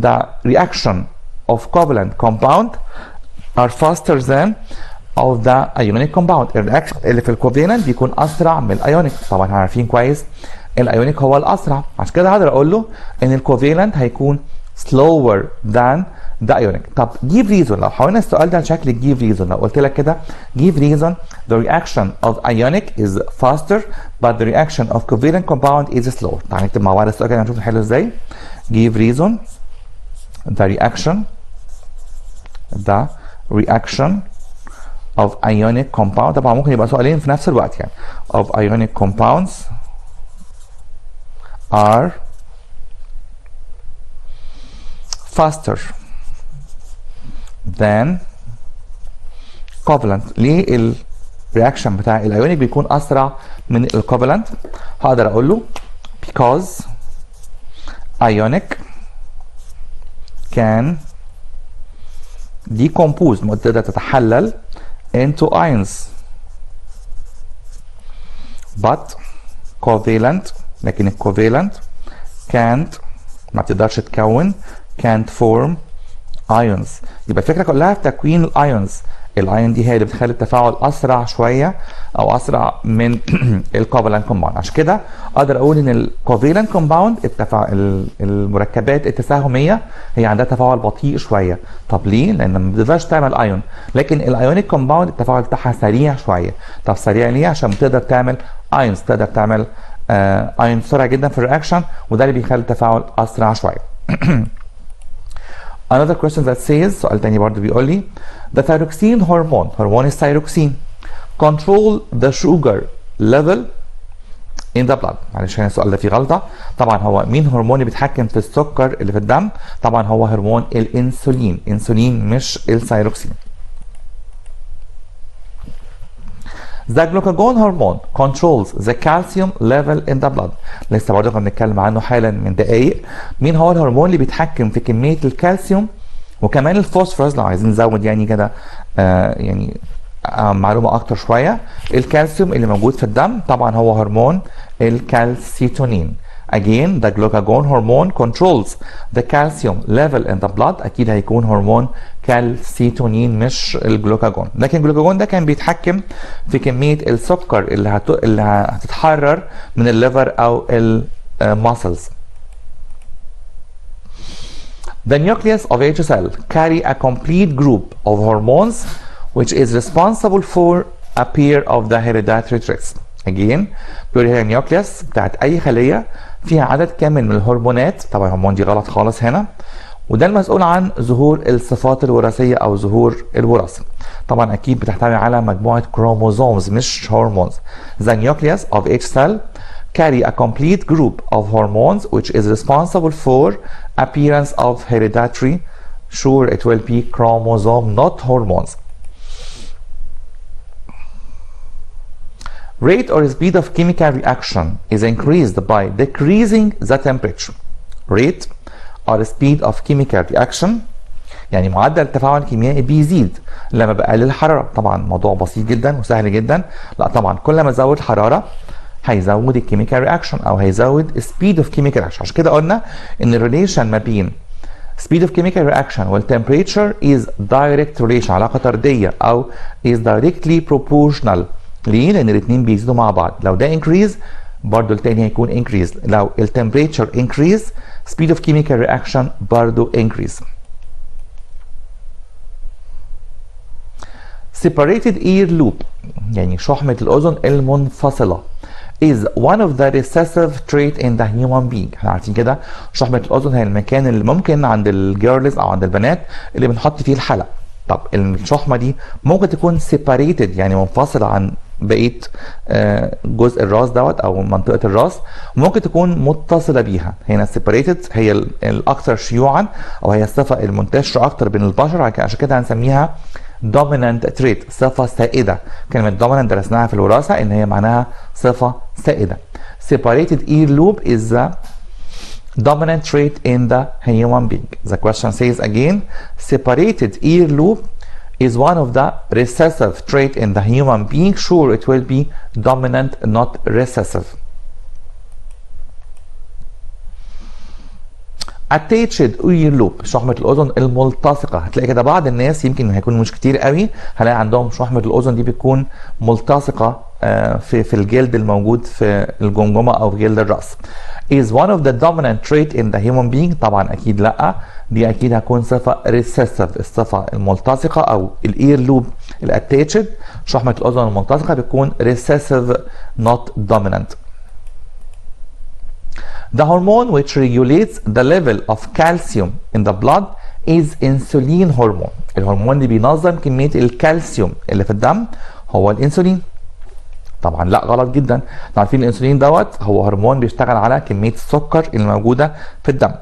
[SPEAKER 1] the reaction of covalent compound are faster than of the ionic compound. الرياكشن اللي في الكوفالنت بيكون اسرع من الايونيك. طبعا احنا عارفين كويس الايونيك هو الاسرع، عشان كده هقدر اقول له ان الكوفالنت هيكون slower than the ionic. طب give reason، لو حاولنا السؤال ده لشكل give reason، لو قلت لك كده give reason the reaction of ionic is faster but the reaction of covalent compound is slower. تعال نكتب مع بعض السؤال كده نشوف نحله ازاي. give reason the reaction of ionic compound. طبعا ممكن يبقى سؤالين في نفس الوقت يعني. of ionic compounds are faster than covalent. ليه الرياكشن بتاع الايونيك بيكون اسرع من الكوفالنت؟ هقدر اقول له because ionic can decompose، تقدر تتحلل into ions but covalent، لكن الكوفالنت can't، ما بتقدرش تكون can't form ions. يبقى الفكره كلها في تكوين الايونز. الايون دي هي اللي بتخلي التفاعل اسرع شويه او اسرع من الكوفالنت كومباوند. عشان كده اقدر اقول ان الكوفالنت كومباوند المركبات التساهميه هي عندها تفاعل بطيء شويه. طب ليه؟ لان ما بتقدرش تعمل ايون. لكن الايونيك كومباوند التفاعل بتاعها سريع شويه. طب سريع ليه؟ عشان بتقدر تعمل ايونز، تقدر تعمل ايون بسرعه جدا في الرياكشن، وده اللي بيخلي التفاعل اسرع شويه. Another question that says، سؤال تاني برضه بيقول لي the thyroxine hormone، هرمون الثيروكسين control the sugar level in the blood. معلش هنا السؤال ده فيه غلطه، طبعا هو مين هرمون اللي بيتحكم في السكر اللي في الدم؟ طبعا هو هرمون الانسولين، انسولين مش الثيروكسين. The glucagon hormone controls the calcium level in the blood. لسه برضه كنا بنتكلم عنه حالا من دقايق. مين هو الهرمون اللي بيتحكم في كمية الكالسيوم وكمان الفوسفورس؟ لو عايزين نزود يعني كده معلومة أكتر شوية، الكالسيوم اللي موجود في الدم طبعا هو هرمون الكالسيتونين. Again, the glucagon hormone controls the calcium level in the blood. أكيد هيكون هرمون كالسيتونين مش الجلوكاجون، لكن الجلوكاجون ده كان بيتحكم في كمية السكر اللي هتتحرر من الليفر أو الماسلز. The nucleus of each cell carry a complete group of hormones which is responsible for a pair of the hereditary traits. Again, بيقول هي النيوكليوس بتاعت أي خلية فيها عدد كامل من الهرمونات، طبعا الهرمون دي غلط خالص هنا، وده المسؤول عن ظهور الصفات الوراثية أو ظهور الوراثة. طبعا أكيد بتحتوي على مجموعة كروموزومز مش هرمونز. The nucleus of each cell carry a complete group of hormones which is responsible for appearance of hereditary. Sure, it will be chromosome, not hormones. Rate or speed of chemical reaction is increased by decreasing the temperature. Rate or speed of chemical reaction يعني معدل التفاعل الكيميائي بيزيد لما بقلل الحرارة. طبعا موضوع بسيط جدا وسهل جدا. لا طبعا كل ما ازود الحرارة هيزود الكيميكال رياكشن او هيزود speed of chemical reaction. عشان كده قلنا ان الريليشن ما بين speed of chemical reaction والtemperature is direct relation، علاقة طردية او is directly proportional. ليه؟ لأن الاتنين بيزيدوا مع بعض. لو ده increase برضه التاني هيكون increase. لو temperature increase speed of chemical reaction برضه increase. Separated ear loop يعني شحمة الأذن المنفصلة is one of the recessive trait in the human being. احنا عارفين كده شحمة الأذن هي المكان اللي ممكن عند الجيرلز أو عند البنات اللي بنحط فيه الحلق. طب الشحمة دي ممكن تكون separated يعني منفصلة عن بقيه جزء الراس دوت او منطقه الراس، وممكن تكون متصله بيها. هنا separated هي الاكثر شيوعا او هي الصفه المنتشره اكتر بين البشر، عشان كده هنسميها dominant trait، صفه سائده. كلمه dominant درسناها في الوراثه ان هي معناها صفه سائده. Separated ear loop is the dominant trait in the human being. The question says again, separated ear loop is one of the recessive trait in the human being. Sure, it will be dominant, not recessive. Attached ear loop شحمة الأذن الملتصقة. هتلاقي كده بعض الناس يمكن هيكونوا مش كتير قوي هلاقي عندهم شحمة الأذن دي بتكون ملتصقة في الجلد الموجود في الجمجمة أو في جلد الرأس. Is one of the dominant trait in the human being؟ طبعا أكيد لأ، دي أكيد هتكون صفة recessive. الصفة الملتصقة أو الإير لوب الاتاتشد شحمة الأذن الملتصقة بتكون recessive not dominant. The hormone which regulates the level of calcium in the blood is insulin hormone. الهرمون اللي بينظم كمية الكالسيوم اللي في الدم هو الانسولين. طبعا لا غلط جدا. احنا عارفين الانسولين دوت هو هرمون بيشتغل على كمية السكر اللي موجودة في الدم.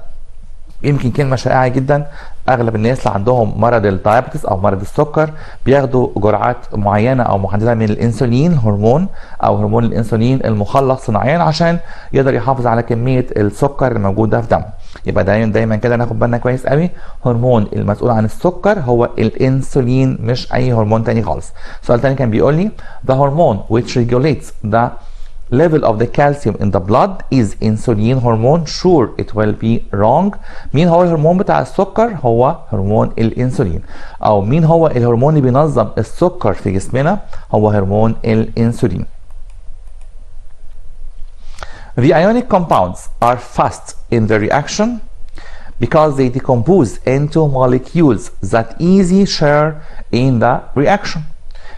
[SPEAKER 1] يمكن كلمة شائعة جدا، اغلب الناس اللي عندهم مرض الدايابيتس او مرض السكر بياخدوا جرعات معينة او محددة من الانسولين هرمون او هرمون الانسولين المخلص صناعيا عشان يقدر يحافظ على كمية السكر الموجودة في دمه. يبقى دايما كده ناخد بالنا كويس قوي، هرمون المسؤول عن السكر هو الانسولين مش اي هرمون تاني خالص. سؤال تاني كان بيقول لي the hormone which regulates the level of the calcium in the blood is insulin hormone. Sure, it will be wrong. مين هو الهرمون بتاع السكر؟ هو هرمون الانسولين. او مين هو الهرمون اللي بينظم السكر في جسمنا؟ هو هرمون الانسولين. The ionic compounds are fast in the reaction because they decompose into molecules that easy share in the reaction.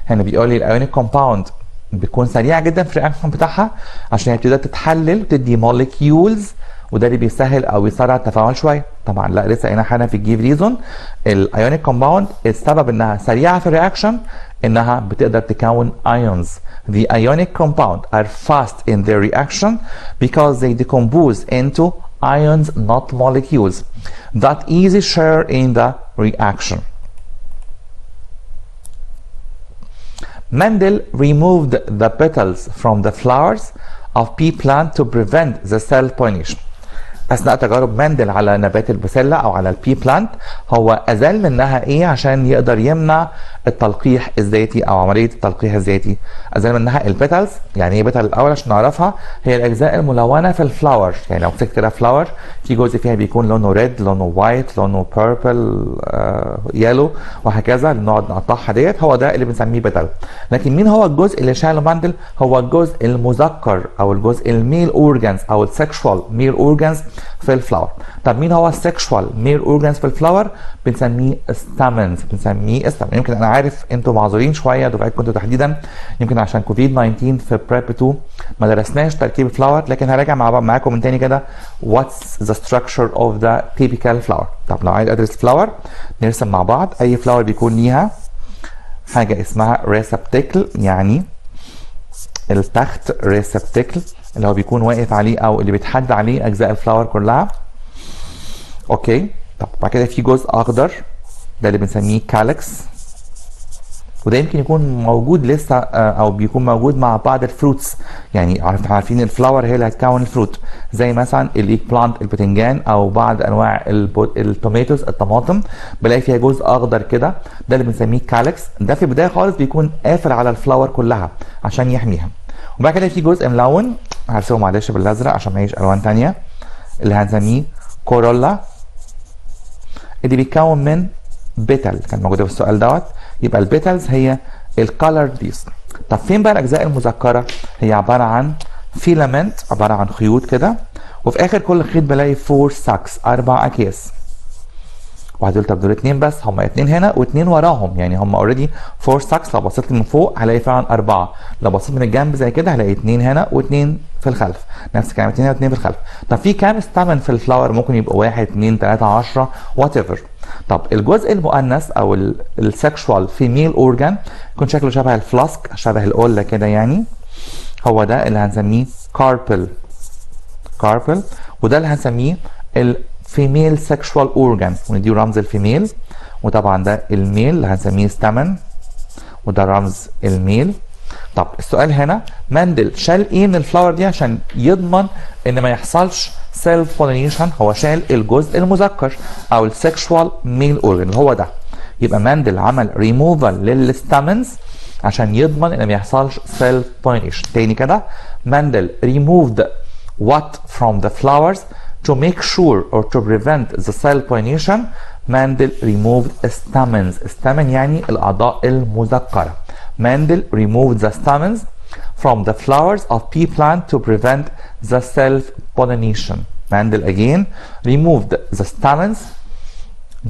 [SPEAKER 1] هنا بيقول لي الايونيك كومباوند بتكون سريعه جدا في الرياكشن بتاعها عشان هي بتقدر تتحلل وتدي موليكيولز، وده اللي بيسهل او يسرع التفاعل شويه. طبعا لا لسه قايلين حاجه في الجيف ريزون، الايونيك كومباوند السبب انها سريعه في الرياكشن انها بتقدر تكون ions. The ionic compound are fast in their reaction because they decompose into ions, not molecules, that easy share in the reaction. Mendel removed the petals from the flowers of pea plant to prevent the cell pollination. اثناء تجارب مندل على نبات البسله او على البي بلانت هو ازال منها ايه عشان يقدر يمنع التلقيح الذاتي او عمليه التلقيح الذاتي. ازال منها البيتلز. يعني ايه بيتل الاول عشان نعرفها؟ هي الاجزاء الملونه في الفلاور. يعني لو مسكت كده فلاور في جزء فيها بيكون لونه ريد، لونه وايت، لونه بيربل، يالو، وهكذا نقعد نقطعها ديت، هو ده اللي بنسميه بيتل. لكن مين هو الجزء اللي شاله مندل؟ هو الجزء المذكر او الجزء الميل اورجانز او السكشوال ميل اورجانز في الفلاور. طب مين هو السكشوال ميل اورجانز في الفلاور؟ بنسميه ستامنز. بنسميه ستامن. يمكن انا عارف انتوا معذورين شويه دفعتكم انتوا تحديدا، يمكن عشان كوفيد 19 في بريب 2 ما درسناش تركيب الفلاور، لكن هراجع معاكم من تاني كده what's the structure of the typical flower. طب لو عايز ادرس فلاور نرسم مع بعض. اي فلاور بيكون ليها حاجه اسمها ريسبتيكل، يعني التخت ريسبتيكل اللي هو بيكون واقف عليه او اللي بيتحد عليه اجزاء الفلاور كلها. اوكي. طب بعد كده في جزء اخضر ده اللي بنسميه كالكس، وده يمكن يكون موجود لسه او بيكون موجود مع بعض الفروتس. يعني عارفين الفلاور هي اللي هتكون الفروت، زي مثلا الايج بلانت البتنجان او بعض انواع التوماتوز الطماطم بلاقي فيها جزء اخضر كده، ده اللي بنسميه كالكس. ده في البدايه خالص بيكون قافل على الفلاور كلها عشان يحميها. وبعد كده في جزء ملون هرسمه معلش بالازرق عشان ما يجيش الوان ثانيه، اللي هنسميه كورولا، اللي بيتكون من بيتل. كان موجوده في السؤال دوت. يبقى البيتلز هي الكالر بيس. طب فين بقى الاجزاء المذكره؟ هي عباره عن فيلامنت، عباره عن خيوط كده، وفي اخر كل خيط بلاقي 4 ساكس 4 اكياس. وهدول طب دول 2 بس، هم 2 هنا و2 وراهم، يعني هم اوريدي 4 ساكس. لو بصيت من فوق هلاقي فعلا 4، لو بصيت من الجنب زي كده هلاقي 2 هنا و2 في الخلف، نفس الكلام 2 هنا و2 في الخلف. طب في كام ستامن في الفلاور؟ ممكن يبقوا 1 2 3 10 وات ايفر. طب الجزء المؤنث او السكشوال فيميل اورجان يكون شكله شبه الفلاسك، شبه القله كده، يعني هو ده اللي هنسميه كاربل. وده اللي هنسميه الفيميل سكشوال اورجان، ونديه رمز الفيميل. وطبعا ده الميل اللي هنسميه ستامن، وده رمز الميل. طب السؤال هنا، مندل شال ايه من الفلاور دي عشان يضمن ان ما يحصلش سيلف بولينيشن؟ هو شال الجزء المذكر او السكشوال ميل اورجان اللي هو ده. يبقى مندل عمل ريموفال للستامنز عشان يضمن ان ما يحصلش سيلف بولينيشن. تاني كده، مندل removed what from the flowers to make sure or to prevent the cell pollination. مندل removed stamens. stamen يعني الاعضاء المذكره. Mendel removed the stamens from the flowers of pea plant to prevent the self-pollination. Mendel again removed the stamens,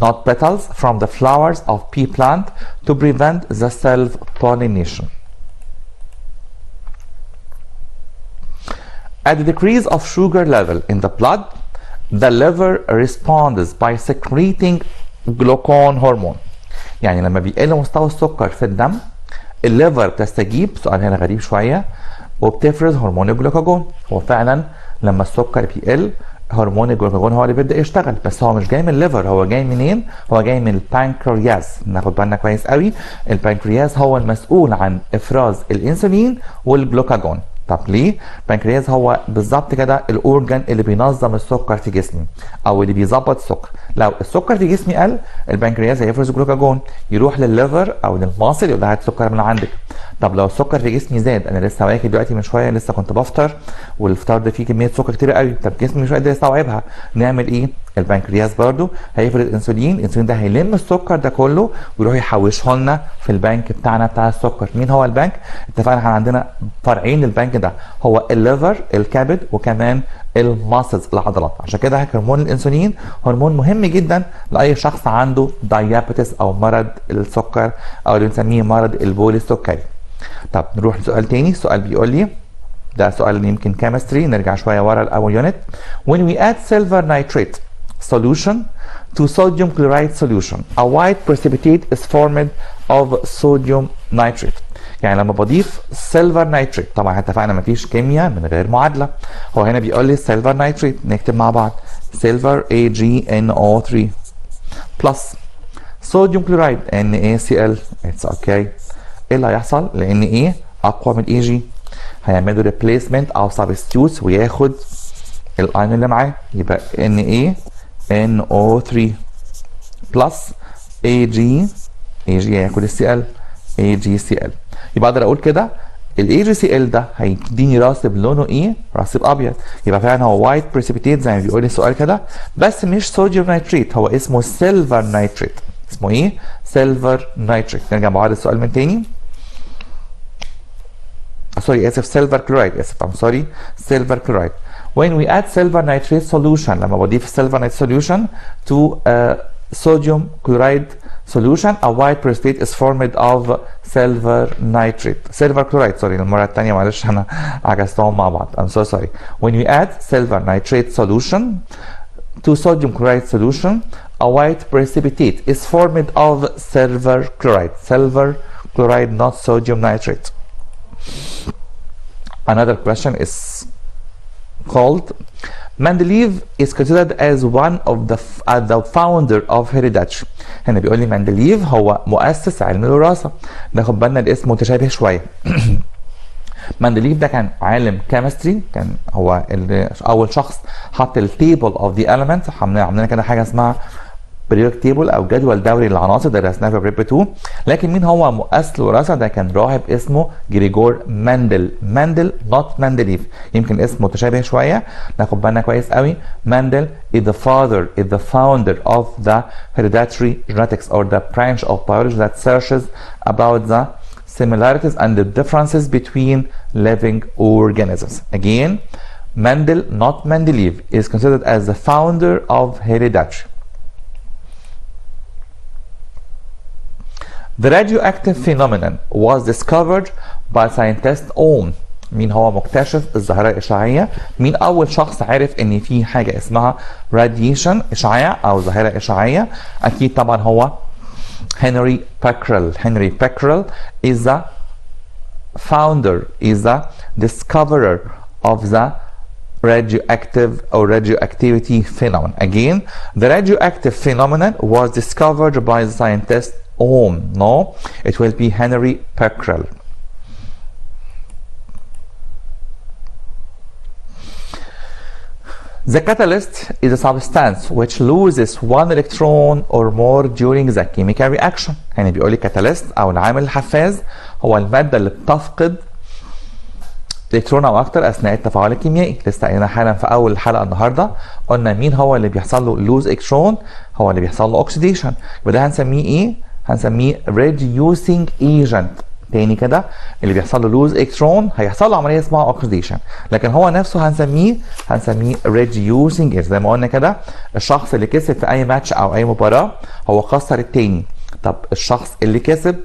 [SPEAKER 1] not petals, from the flowers of pea plant to prevent the self-pollination. At the decrease of sugar level in the blood, the liver responds by secreting glucagon hormone. يعني لما بيقل مستوى السكر في الدم الليفر بتستجيب، سؤال هنا غريب شويه، وبتفرز هرمون الجلوكاجون. هو فعلا لما السكر بيقل هرمون الجلوكاجون هو اللي بيبدا يشتغل، بس هو مش جاي من الليفر. هو جاي منين؟ هو جاي من البانكرياس. ناخد بالنا كويس قوي، البانكرياس هو المسؤول عن افراز الانسولين والجلوكاجون. طب ليه؟ البنكرياس هو بالظبط كده الاورجن اللي بينظم السكر في جسمي او اللي بيظبط السكر. لو السكر في جسمي قل البنكرياس هيفرز جلوكاجون يروح للليفر او للماصل يقول لها هات سكر من عندك. طب لو السكر في جسمي زاد، انا لسه واكل دلوقتي من شويه، لسه كنت بفطر والفطار ده فيه كميه سكر كتير قوي، طب جسمي مش قادر يستوعبها، نعمل ايه؟ البنكرياس برضو هيفرز انسولين، الانسولين ده هيلم السكر ده كله ويروح يحوشه لنا في البنك بتاعنا بتاع السكر. مين هو البنك؟ اتفقنا احنا عندنا فرعين للبنك ده، هو الليفر الكبد وكمان الماسلز العضلات. عشان كده هرمون الانسولين هرمون مهم جدا لاي شخص عنده دايابيتس او مرض السكر او اللي بنسميه مرض البول السكري. طب نروح لسؤال تاني. السؤال بيقول لي، ده سؤال يمكن كيمستري، نرجع شويه ورا الاول يونت. when we add silver nitrate solution to sodium chloride solution a white precipitate is formed of sodium nitrate. يعني لما بضيف سيلفر نايتريت، طبعا احنا اتفقنا مفيش كيمياء من غير معادله. هو هنا بيقول لي سيلفر نايتريت، نكتب مع بعض سيلفر AgNO3 بلس صوديوم كلورايد NaCl. اتس اوكي. ايه اللي هيحصل؟ لان ايه اقوى من Ag، هيعملوا ريبليسمنت او سبستيوت وياخد الايون اللي معاه، يبقى NaNO3 بلس Ag هياخد الCl AgCl. يبقى اقدر اقول كده AgCl ده هيديني راسب لونه ايه؟ راسب ابيض. يبقى فعلا هو وايت بريسيبيتيت زي ما بيقول لي السؤال كده، بس مش صوديوم نايتريت، هو اسمه سيلفر نايتريت. اسمه ايه؟ سيلفر نايتريت. نرجع مع بعض السؤال من تاني. سوري اسف، سيلفر كلورايد، اسف ام سوري، سيلفر كلورايد. when we add silver nitrate solution، لما بضيف silver nitrate solution to sodium chloride solution a white precipitate is formed of silver nitrate. silver chloride سوري المرة الثانية معلش أنا عكستهم مع بعض. I'm so sorry. when we add silver nitrate solution to sodium chloride solution a white precipitate is formed of silver chloride. silver chloride, not sodium nitrate. Another question is called Mendeleev is considered as one of the founder of hereditary. هنا بيقول لي مندليف هو مؤسس علم الوراثة. ناخد بالنا الاسم متشابه شوية. مندليف ده كان عالم كيمستري، كان هو اللي اول شخص حط التيبل اوف ذا elements. عملنا كده حاجة اسمها بريودك تيبل او جدول دوري للعناصر، درسناه في بريب 2. لكن مين هو مؤسس الوراثه؟ ده كان راهب اسمه جريجور مندل. مندل نوت مندليف، يمكن اسم متشابه شويه، ناخد بالنا كويس قوي. مندل is the founder of the hereditary genetics or the branch of biology that searches about the similarities and the differences between living organisms. Again, Mendel, not Mendeleev, is considered as the founder of hereditary. The radioactive phenomenon was discovered by scientist Ohm. مين هو مكتشف الظاهرة الإشعاعية؟ مين أول شخص عرف إن في حاجة اسمها radiation إشعاع أو ظاهرة إشعاعية؟ أكيد طبعا هو هنري بيكرل. هنري بيكرل is the founder, is the discoverer of the radioactive or radioactivity phenomenon. Again, the radioactive phenomenon was discovered by the scientist Ohm. No, it will be Henry Becquerel. The catalyst is a substance which loses one electron or more during the chemical reaction. يعني بيقول لي catalyst او العامل الحفاز هو المادة اللي بتفقد الكترون او اكتر اثناء التفاعل الكيميائي. لسه قايلين حالا في اول الحلقه النهارده، قلنا مين هو اللي بيحصل له لوز الكترون؟ هو اللي بيحصل له اوكسيديشن. يبقى ده هنسميه ايه؟ هنسميه reducing agent. تاني كده، اللي بيحصل له لوز الكترون هيحصل له عمليه اسمها اوكسيديشن، لكن هو نفسه هنسميه reducing agent. زي ما قلنا كده، الشخص اللي كسب في اي ماتش او اي مباراه هو خسر التاني. طب الشخص اللي كسب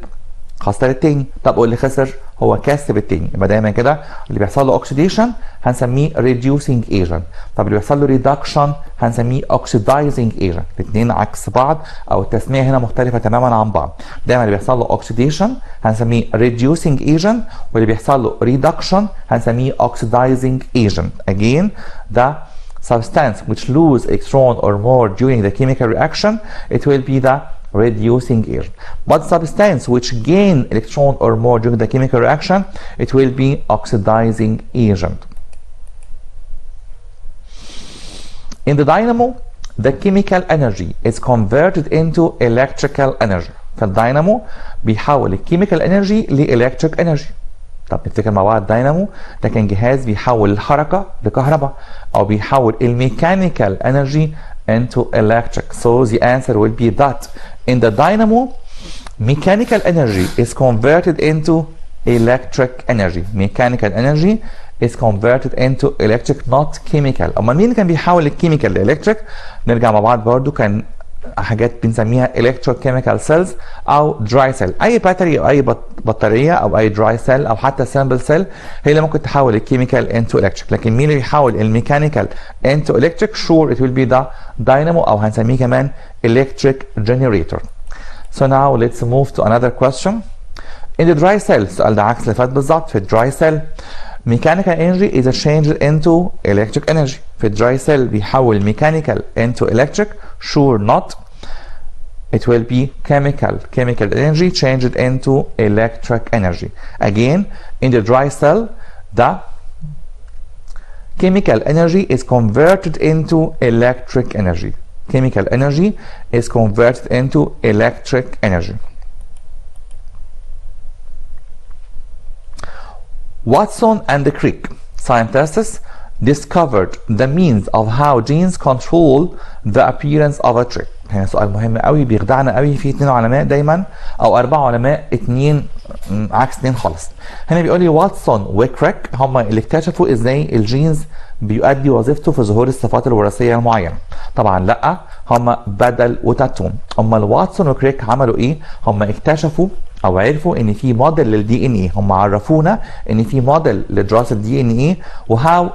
[SPEAKER 1] خسر التاني، طب واللي خسر هو كسب التاني. يبقى دايما كده اللي بيحصل له اوكسيديشن هنسميه reducing agent. طب اللي بيحصل له ريدكشن هنسميه oxidizing agent. الاثنين عكس بعض او التسميه هنا مختلفه تماما عن بعض. دايما اللي بيحصل له اوكسيديشن هنسميه reducing agent، واللي بيحصل له ريدكشن هنسميه oxidizing agent. Again, the substance which lose electron or more during the chemical reaction, it will be the reducing agent. But substance which gain electron or more during the chemical reaction, it will be oxidizing agent. In the dynamo, the chemical energy is converted into electrical energy. فالدينامو بيحول الكيميكال انرجي لإلكتريك انرجي. طب نفتكر مع بعض، الدينامو ده كان جهاز بيحول الحركة لكهرباء أو بيحول الميكانيكال انرجي into electric. So the answer will be that in the dynamo, mechanical energy is converted into electric energy. Mechanical energy is converted into electric, not chemical. أما مين كان بيحول الكيميكال لإلكتريك؟ نرجع مع بعض برضو، كان حاجات بنسميها electrochemical cells او dry cell. اي باتري او اي بطاريه او اي dry cell او حتى simple cell هي اللي ممكن تحول الكيميكال into electric. لكن مين اللي بيحول الميكانيكال into electric؟ sure it will be the dynamo او هنسميه كمان electric generator. So now let's move to another question. In the dry cell، السؤال ده عكس اللي فات بالظبط. في dry cell mechanical energy is changed into electric energy. في dry cell بيحول mechanical into electric. sure not. It will be chemical energy changed into electric energy. Again, in the dry cell, the chemical energy is converted into electric energy. Chemical energy is converted into electric energy. Watson and Crick, scientists, discovered the means of how genes control the appearance of a trait. هنا سؤال مهم قوي بيخدعنا قوي. في 2 علماء دايما او 4 علماء، 2 عكس 2 خالص. هنا بيقول لي واتسون وكريك هم اللي اكتشفوا ازاي الجينز بيؤدي وظيفته في ظهور الصفات الوراثيه المعينه. طبعا لا، هم بدل وتاتوم. امال واتسون وكريك عملوا ايه؟ هم اكتشفوا او عرفوا ان في موديل للدي ان اي. هم عرفونا ان في موديل لدراسه الدي ان اي وهاو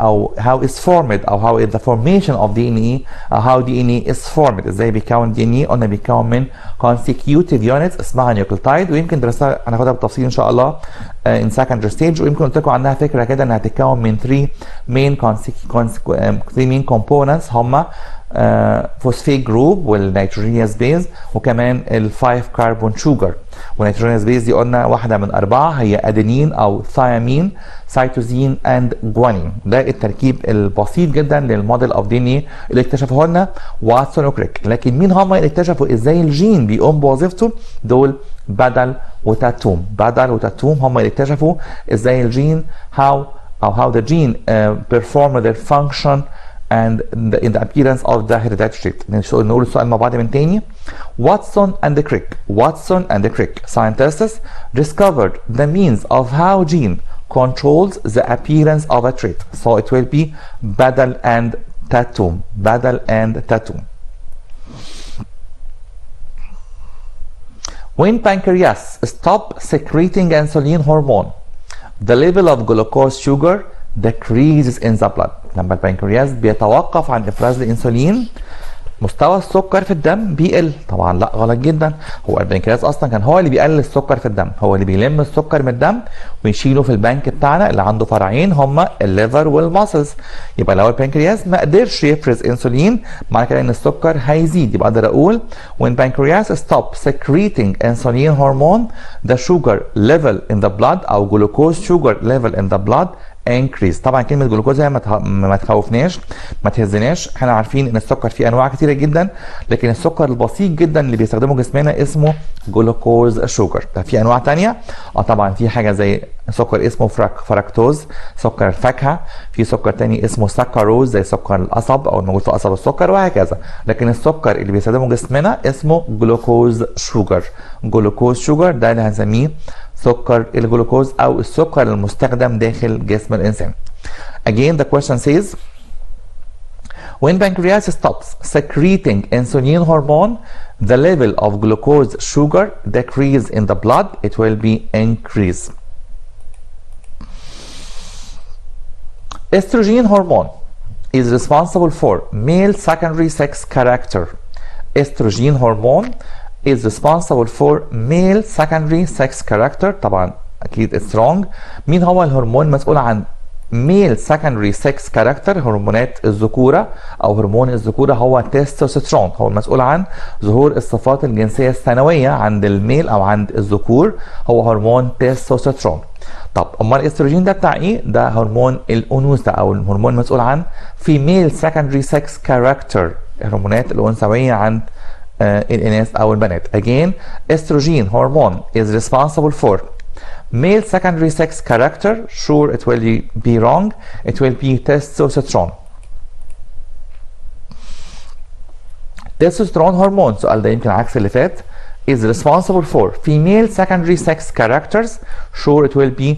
[SPEAKER 1] او هاو از فورمد او هاو از ذا فورميشن اوف دي ان اي او هاو دي ان اي از فورمد. ازاي بيكون دي ان اي؟ قلنا بيكون من consecutive units اسمها نيوكليوتايد، ويمكن درسها هناخدها بالتفصيل ان شاء الله in secondary stage. ويمكن قلت لكم عنها فكره كده انها هتتكون من 3 main components هم فوسفيت جروب والنيتروجينيوس بيز وكمان الفايف كربون شوجر. والنيتروجينيوس بيز دي قلنا واحده من 4 هي ادينين او ثيامين سيتوزين اند جوانين. ده التركيب البسيط جدا للموديل اوف دي ان اي اللي اكتشفوه لنا واتسون وكريك. لكن مين هم اللي اكتشفوا ازاي الجين بيقوم بوظيفته؟ دول بدل وتاتوم. بدل وتاتوم هم اللي اكتشفوا ازاي الجين how the gene perform their function and in the appearance of the hereditary trait. نقول السؤال مع بعض من تاني. Watson and Crick scientists discovered the means of how gene controls the appearance of a trait. So it will be بدل and تاتوم. بدل and تاتوم. When pancreas stop secreting insulin hormone, the level of glucose sugar decreases in the blood. لما البنكرياس بيتوقف عن افراز الانسولين مستوى السكر في الدم بيقل. طبعا لا، غلط جدا. هو البنكرياس اصلا كان هو اللي بيقلل السكر في الدم، هو اللي بيلم السكر من الدم ويشيله في البنك بتاعنا اللي عنده فرعين هما الليفر والماسلز. يبقى لو البنكرياس ما قدرش يفرز انسولين معنى كده ان السكر هيزيد. يبقى اقدر اقول when pancreas stop secreting insulin hormone the sugar level in the blood او glucose sugar level in the blood increase. طبعا كلمه جلوكوز هي ما تخوفناش ما تهزناش. احنا عارفين ان السكر فيه انواع كتيره جدا، لكن السكر البسيط جدا اللي بيستخدمه جسمنا اسمه جلوكوز شوجر. ده في انواع ثانيه طبعا في حاجه زي سكر اسمه فركتوز سكر الفاكهه، في سكر ثاني اسمه سكروز زي سكر القصب او الموجود في قصب السكر وهكذا. لكن السكر اللي بيستخدمه جسمنا اسمه جلوكوز شوجر. جلوكوز شوجر ده اللي هنسميه سكر الجلوكوز او السكر المستخدم داخل جسم الانسان. Again the question says when pancreas stops secreting insulin hormone the level of glucose sugar decrease in the blood, it will be increase. Estrogen hormone is responsible for male secondary sex character. Estrogen hormone is responsible for male secondary sex character. طبعا اكيد strong. مين هو الهرمون مسؤول عن male secondary sex character؟ هرمونات الذكوره او هرمون الذكوره هو تستوستيرون، هو المسؤول عن ظهور الصفات الجنسيه الثانويه عند الميل او عند الذكور، هو هرمون تستوستيرون. طب امال الاستروجين ده بتاع ايه؟ ده هرمون الانوثه او الهرمون المسؤول عن female secondary sex character، الهرمونات الانثويه عند الاناث او البنات. Again, estrogen hormone is responsible for male secondary sex character. Sure, it will be wrong. It will be testosterone. Testosterone hormone سؤال ده يمكن عكس اللي فات is responsible for female secondary sex characters. Sure, it will be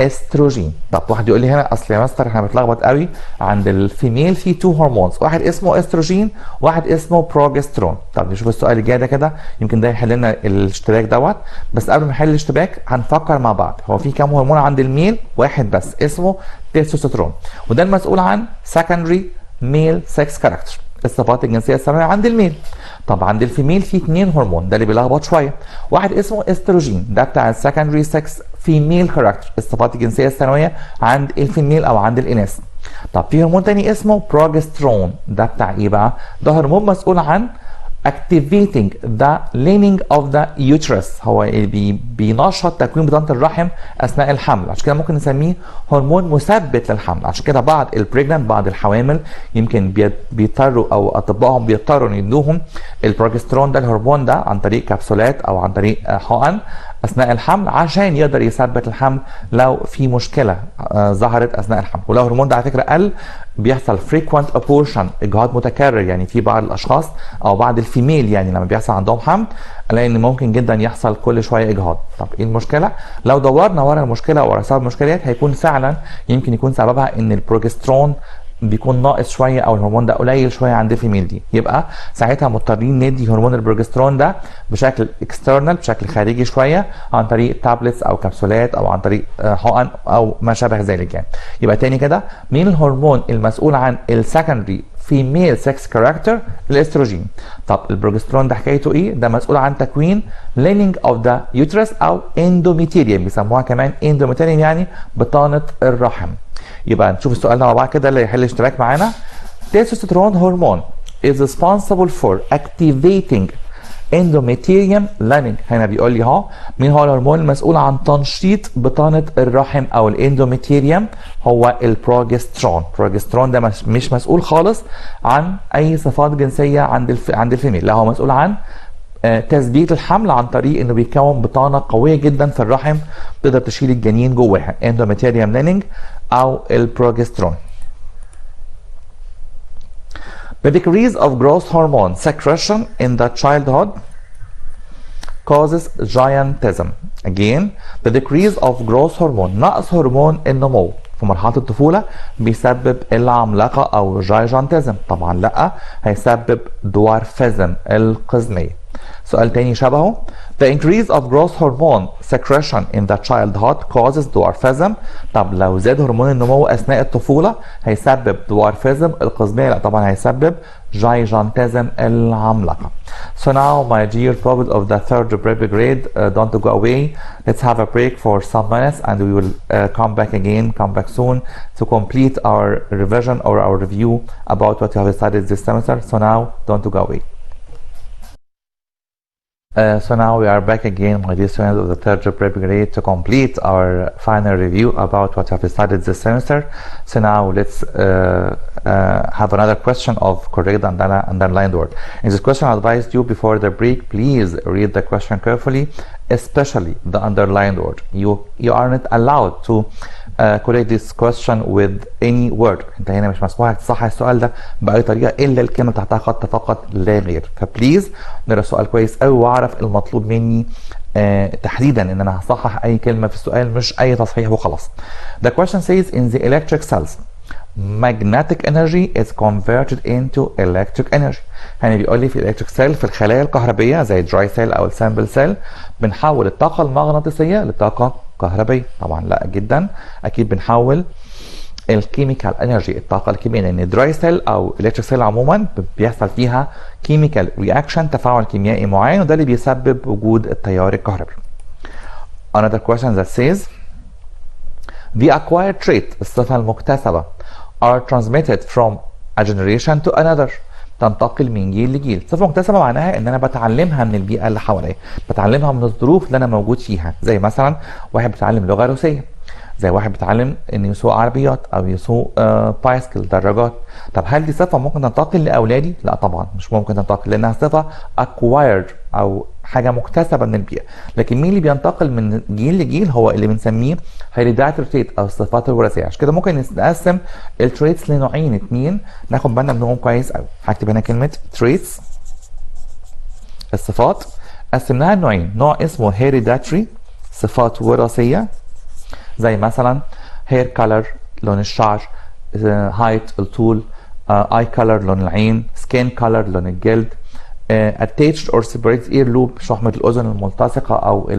[SPEAKER 1] استروجين. طب واحد يقول لي هنا اصل يا مستر احنا بنتلخبط قوي، عند الفيميل في تو هرمونز، واحد اسمه استروجين واحد اسمه بروجسترون. طب نشوف السؤال اللي جاي ده كده، يمكن ده يحل لنا الاشتباك دوت. بس قبل ما نحل الاشتباك هنفكر مع بعض، هو في كام هرمون عند الميل؟ واحد بس اسمه تستوستيرون، وده المسؤول عن secondary male sex character، الصفات الجنسيه الثانويه عند الميل. طب عند الفيميل في 2 هرمون، ده اللي بيلخبط شويه، واحد اسمه استروجين ده بتاع السكندري سكس فيميل كاركتر، الصفات الجنسيه الثانويه عند الفيميل او عند الاناث. طب في هرمون تاني اسمه بروجسترون، ده بتاع ايه بقى؟ ده هرمون مسؤول عن activating the lining of the uterus، هو اللي بينشط تكوين بطانه الرحم اثناء الحمل، عشان كده ممكن نسميه هرمون مثبت للحمل. عشان كده بعض البريجننت، بعض الحوامل يمكن بيضطروا او اطبائهم بيضطروا ان يدوهم البروجسترون ده، الهرمون ده عن طريق كبسولات او عن طريق حقن اثناء الحمل، عشان يقدر يثبت الحمل لو في مشكله ظهرت اثناء الحمل. ولو الهرمون ده على فكره قل بيحصل frequent abortion، اجهاض متكرر، يعني في بعض الاشخاص او بعض الفيميل يعني لما بيحصل عندهم حمل الاقي ان ممكن جدا يحصل كل شويه اجهاض. طب ايه المشكله؟ لو دورنا ورا المشكله ورا سبب المشكله ديت هيكون فعلا يمكن يكون سببها ان البروجسترون بيكون ناقص شويه او الهرمون ده قليل شويه عند الفيميل دي، يبقى ساعتها مضطرين ندي هرمون البروجسترون ده بشكل اكسترنال، بشكل خارجي شويه، عن طريق تابلتس او كبسولات او عن طريق حقن او ما شابه ذلك يعني. يبقى تاني كده، مين الهرمون المسؤول عن السكندري فيميل سكس كاركتر؟ الاستروجين. طب البروجسترون ده حكايته ايه؟ ده مسؤول عن تكوين lining of the uterus او اندوميتيريوم، بيسموها كمان اندوميتيريوم يعني بطانه الرحم. يبقى نشوف السؤال ده مع بعض كده اللي يحل اشتراك معانا. testosterone hormone is responsible for activating endometrium lining. هنا بيقول لي اهو مين هو الهرمون المسؤول عن تنشيط بطانه الرحم او الاندوميتريوم؟ هو البروجسترون. البروجسترون ده مش مسؤول خالص عن اي صفات جنسيه عند الفيميل، لا هو مسؤول عن تثبيت الحمل عن طريق انه بيكون بطانه قويه جدا في الرحم تقدر تشيل الجنين جواها، اندوميتريوم lining او البروجسترون. The decrease of growth hormone secretion in the childhood causes giantism. Again, the decrease of growth hormone، نقص هرمون النمو في مرحلة الطفولة بيسبب العملاقة أو gigantism. طبعا لأ، هيسبب dwarfism القزمية. سؤال تاني شبهه. The increase of growth hormone secretion in the childhood causes dwarfism. طب لو زاد هرمون النمو أثناء الطفولة هيسبب dwarfism القزمية؟ لا طبعا هيسبب gigantism العملاقة. So now my dear pupils of the third preparatory grade, don't go away. Let's have a break for some minutes and we will come back soon to complete our revision or our review about what you have studied this semester. So now don't go away. So now we are back again, my dear students of the third preparatory grade, to complete our final review about what you have studied this semester. So now let's have another question of correct underlined word. In this question, I advised you before the break, please read the question carefully, especially the underlined word. You are not allowed to correct this question with any word. انت هنا مش مسموح لك تصحح السؤال ده باي طريقه الا الكلمه تحتها خط فقط لا غير. فبليز نقرا السؤال كويس قوي واعرف المطلوب مني تحديدا ان انا هصحح اي كلمه في السؤال مش اي تصحيح وخلاص. The question says in the electric cells magnetic energy is converted into electric energy. يعني بيقول لي في الالكتريك سيل في الخلايا الكهربيه زي الدراي سيل او السامبل سيل بنحول الطاقه المغناطيسيه لطاقه كهربيه. طبعا لا جدا، اكيد بنحول الكيميكال انرجي الطاقه الكيميائيه، لان الدراي سيل او الالكتريك سيل عموما بيحصل فيها كيميكال رياكشن، تفاعل كيميائي معين، وده اللي بيسبب وجود التيار الكهربي. Another question that says the acquired trait الصفه المكتسبه are transmitted from a generation to another، تنتقل من جيل لجيل. صفه مكتسبه معناها ان انا بتعلمها من البيئه اللي حواليا، بتعلمها من الظروف اللي انا موجود فيها، زي مثلا واحد بيتعلم لغه روسيه، زي واحد بيتعلم انه يسوق عربيات او يسوق بايسكل دراجات. طب هل دي صفه ممكن تنتقل لاولادي؟ لا طبعا مش ممكن تنتقل، لانها صفه acquired او حاجه مكتسبه من البيئه. لكن مين اللي بينتقل من جيل لجيل؟ هو اللي بنسميه hereditary trait او الصفات الوراثيه. عشان كده ممكن نقسم التريتس لنوعين اتنين ناخد بالنا منهم كويس قوي. هكتب هنا كلمه traits الصفات، قسمناها لنوعين، نوع اسمه hereditary صفات وراثيه زي مثلا hair color لون الشعر، height الطول، eye color لون العين، skin color لون الجلد، attached or separated ear loop شحمة الأذن الملتصقة أو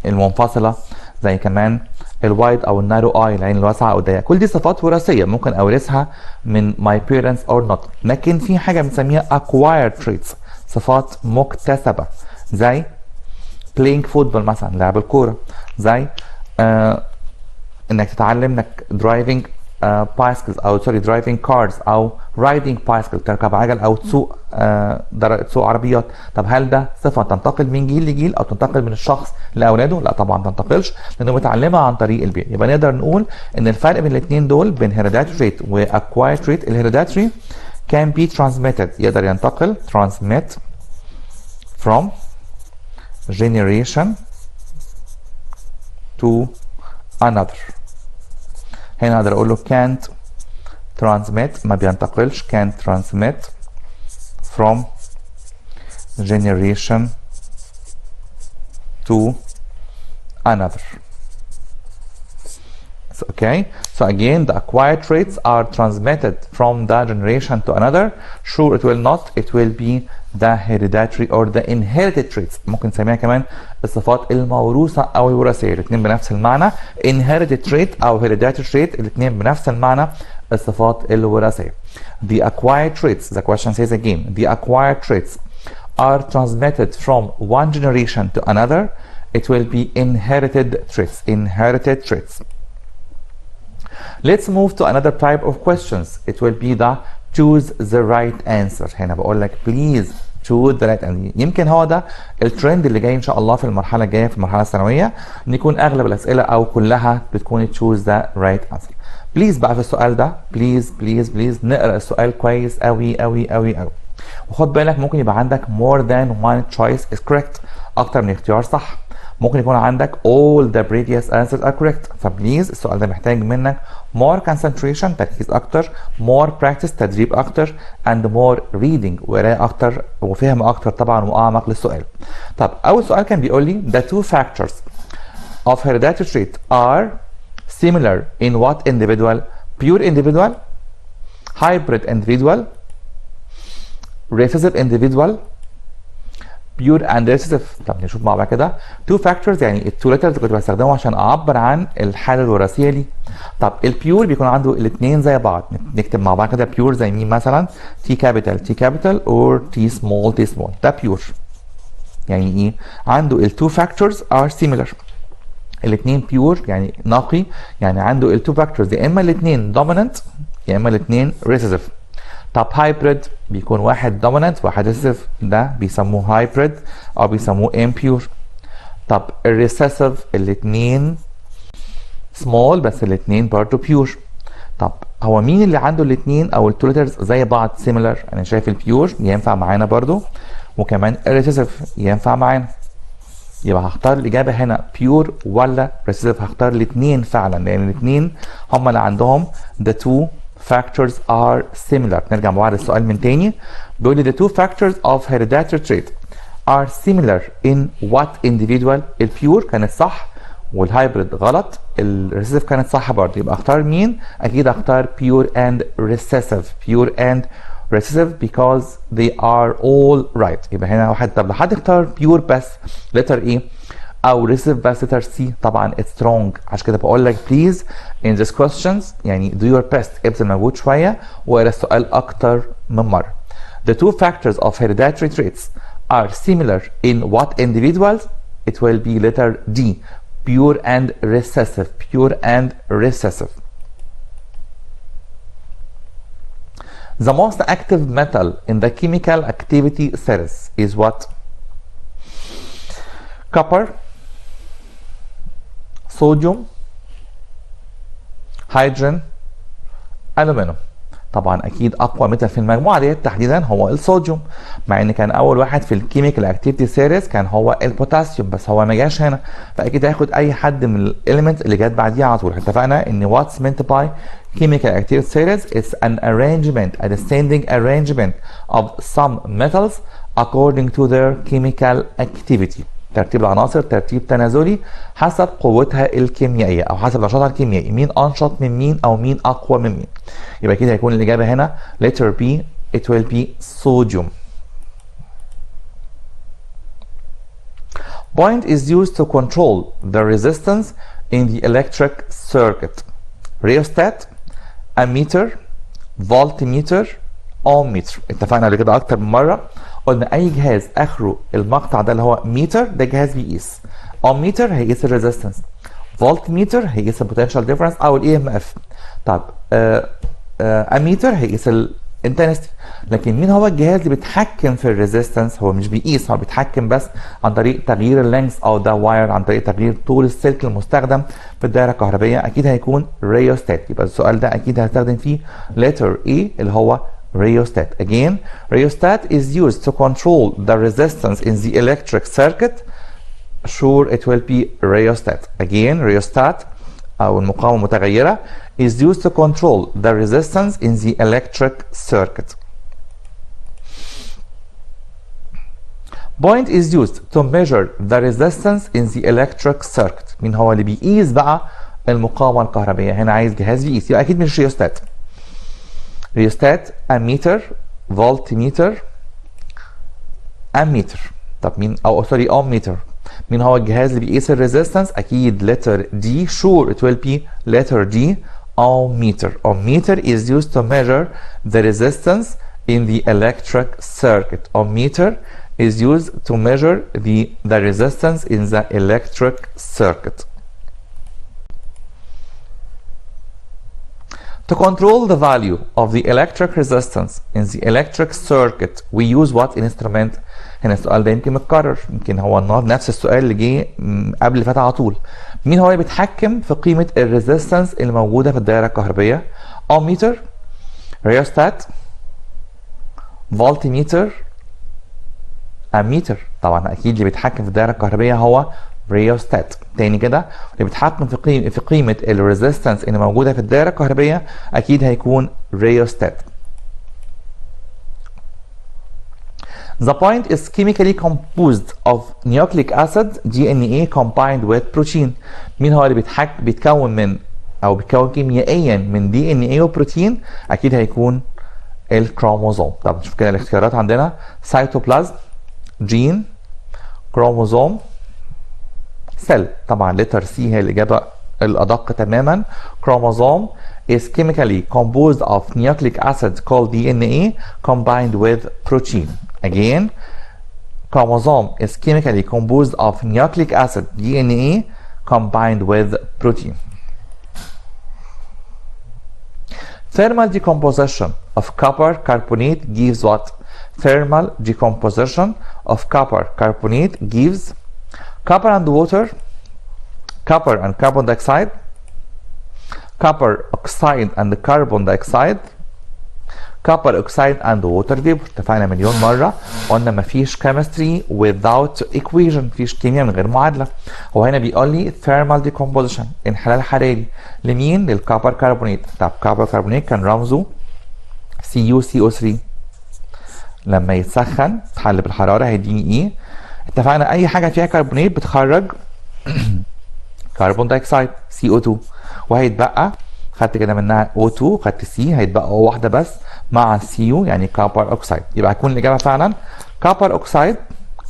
[SPEAKER 1] المنفصلة، زي كمان الوايد أو النارو اي العين الواسعة أو الضيقة. كل دي صفات وراثية ممكن أورثها من my parents or not. لكن في حاجة بنسميها acquired traits صفات مكتسبة، زي playing football مثلا لعب الكورة، زي انك تتعلم انك driving bicycles او سوري driving cars او riding bicycle تركب عجل او تسوق تسوق عربيات. طب هل ده صفه تنتقل من جيل لجيل او تنتقل من الشخص لاولاده؟ لا طبعا ما تنتقلش، لانه متعلمها عن طريق البيئه. يبقى نقدر نقول ان الفرق بين الاثنين دول بين hereditary trait و acquired trait، الهيريداتري can be transmitted يقدر ينتقل transmit from generation to another. هنا اقدر اقول له can't transmit ما بينتقلش، can't transmit from generation to another. So, okay, so again the acquired traits are transmitted from the generation to another. Sure it will not, it will be the hereditary or the inherited traits. ممكن نسميها كمان الصفات الموروثة أو الوراثية، الاثنين بنفس المعنى. inherited trait أو hereditary trait الاثنين بنفس المعنى، الصفات الوراثية. The acquired traits, the question says again, the acquired traits are transmitted from one generation to another. It will be inherited traits, inherited traits. Let's move to another type of questions. It will be the choose the right answer. هنا بقول لك please choose the right answer. يمكن هو ده الترند اللي جاي ان شاء الله في المرحله الجايه في المرحله الثانويه، ان يكون اغلب الاسئله او كلها بتكون choose the right answer. بليز بقى في السؤال ده بليز بليز بليز نقرا السؤال كويس قوي قوي قوي قوي، وخد بالك ممكن يبقى عندك more than one choice is correct، اكتر من اختيار صح. ممكن يكون عندك all the previous answers are correct. فبليز السؤال ده محتاج منك more concentration تركيز اكتر، more practice تدريب اكتر، and more reading وقراءة اكتر وفهم اكتر طبعا واعمق للسؤال. طب اول سؤال كان بيقول لي the two factors of hereditary trait are similar in what individual? Pure individual, hybrid individual, recessive individual, pure and recessive. طب نشوف مع بعض كده. two factors يعني التو ليترز كنت بستخدمهم عشان اعبر عن الحاله الوراثيه دي. طب البيور بيكون عنده الاثنين زي بعض، نكتب مع بعض كده بيور زي مين مثلا؟ تي كابيتال تي كابيتال اور تي سمول تي سمول، ده بيور. يعني ايه؟ عنده التو فاكتورز ار سيميلر، الاثنين بيور يعني نقي، يعني عنده التو فاكتورز يا اما الاثنين دوميننت يا اما الاثنين ريسيسيف. طب هايبريد بيكون واحد دوميننت واحد ريسيسيف، ده بيسموه هايبريد او بيسموه امبيور. طب الريسيسيف الاثنين سمول بس الاثنين برضه بيور. طب هو مين اللي عنده الاثنين او التو ليترز زي بعض سيميلر؟ انا شايف البيور ينفع معانا برضه، وكمان الريسيسيف ينفع معانا. يبقى هختار الاجابه هنا بيور ولا ريسيسيف؟ هختار الاثنين فعلا، لان الاثنين هم اللي عندهم the two factors are similar. نرجع مع بعض السؤال من تاني، بيقول لي the two factors of hereditary trait are similar in what individual؟ البيور كانت صح والهايبريد غلط، الريسيسيف كانت صح برضه. يبقى اختار مين؟ اكيد اختار pure and recessive، pure and recessive because they are all right. يبقى هنا واحد. طب لو حد اختار pure بس letter ايه او recessive بس letter C، طبعا it's wrong. عشان كده بقول لك please in these questions يعني do your best، ابذل مجهود شويه واقرا السؤال اكتر من مره. The two factors of hereditary traits are similar in what individuals؟ It will be letter D، pure and recessive، pure and recessive. The most active metal in the chemical activity series is what? Copper, sodium, hydrogen, aluminum. طبعا اكيد اقوى ميتال في المجموعه ديت تحديدا هو الصوديوم، مع ان كان اول واحد في الكيميكال اكتيفيتي سيريز كان هو البوتاسيوم، بس هو ما جاش هنا، فاكيد هياخد اي حد من الاليمنت اللي جت بعديه على طول. اتفقنا ان what's meant by chemical activity series is an arrangement, a descending arrangement of some metals according to their chemical activity. ترتيب العناصر ترتيب تنازلي حسب قوتها الكيميائيه او حسب نشاطها الكيميائي، مين انشط من مين او مين اقوى من مين. يبقى كده هيكون الاجابه هنا letter B it will be sodium. Point is used to control the resistance in the electric circuit. Rheostat, ammeter, voltmeter, ohmmeter. اتفقنا قبل كده اكتر من مره قلنا اي جهاز اخره المقطع ده اللي هو ميتر ده جهاز بيقيس. ohmmeter هيقيس الريزيستنس. voltmeter هيقيس البوتنشال ديفرنس او الاي ام اف. طب اميتر هيقيس الانتنستي. لكن مين هو الجهاز اللي بيتحكم في الريزيستنس؟ هو مش بيقيس، هو بيتحكم بس عن طريق تغيير اللينكس او ده واير، عن طريق تغيير طول السلك المستخدم في الدائره الكهربائيه. اكيد هيكون ريوستات. يبقى السؤال ده اكيد هستخدم فيه letter E اللي هو rheostat. Again, rheostat is used to control the resistance in the electric circuit. Sure, it will be rheostat. Again, rheostat أو المقاومة المتغيرة is used to control the resistance in the electric circuit. Point is used to measure the resistance in the electric circuit. مين هو اللي بيقيس بقى المقاومة الكهربائية؟ هنا عايز جهاز بيقيس، يبقى أكيد مش rheostat. rheostat, ammeter, voltmeter, ammeter. طب مين او سوري ohmmeter. مين هو الجهاز اللي بيقيس الريزيستنس؟ اكيد letter D. Sure, it will be letter D. ohmmeter. Ohmmeter is used to measure the resistance in the electric circuit. Ohmmeter is used to measure the resistance in the electric circuit. To control the value of the electric resistance in the electric circuit we use what instrument؟ هنا السؤال ده يمكن متكرر، يمكن هو النهارده نفس السؤال اللي جه قبل اللي فات على طول. مين هو اللي بيتحكم في قيمة الريزيستنس اللي موجودة في الدائرة الكهربائية؟ ohmmeter، rheostat، voltmeter، ammeter. طبعا اكيد اللي بيتحكم في الدائرة الكهربائية هو rheostat. تاني كده اللي بيتحكم في قيمة الريزيستنس اللي موجودة في الدائرة الكهربائية أكيد هيكون rheostat. The point is chemically composed of nucleic acid DNA combined with protein. مين هو اللي بيتكون من أو بيتكون كيميائيا من DNA وبروتين؟ أكيد هيكون الكروموزوم. طب نشوف كده الاختيارات عندنا: سيتوبلازم، جين، كروموزوم، سيل. طبعا letter C هي الإجابة الأدق تماما. chromosome is chemically composed of nucleic acid called DNA combined with protein. Again, chromosome is chemically composed of nucleic acid DNA combined with protein. Thermal decomposition of copper carbonate gives what? Thermal decomposition of copper carbonate gives copper and water, copper and carbon dioxide, copper oxide and carbon dioxide, copper oxide and water vapor. اتفقنا مليون مرة قلنا مفيش chemistry without equation، مفيش كيمياء من غير معادلة. هو هنا بيقول لي thermal decomposition، انحلال حراري لمين؟ للكوبر كربونات. طب كوبر كربونات كان رمزه CuCO3. لما يتسخن تحل بالحرارة هيديني ايه؟ اتفقنا اي حاجه فيها كربونات بتخرج كربون دايوكسيد CO2، وهيتبقى خدت كده منها O2 خدت C، هيتبقى واحده بس مع Cu يعني كوبر اوكسيد. يبقى هتكون الاجابه فعلا كوبر اوكسيد،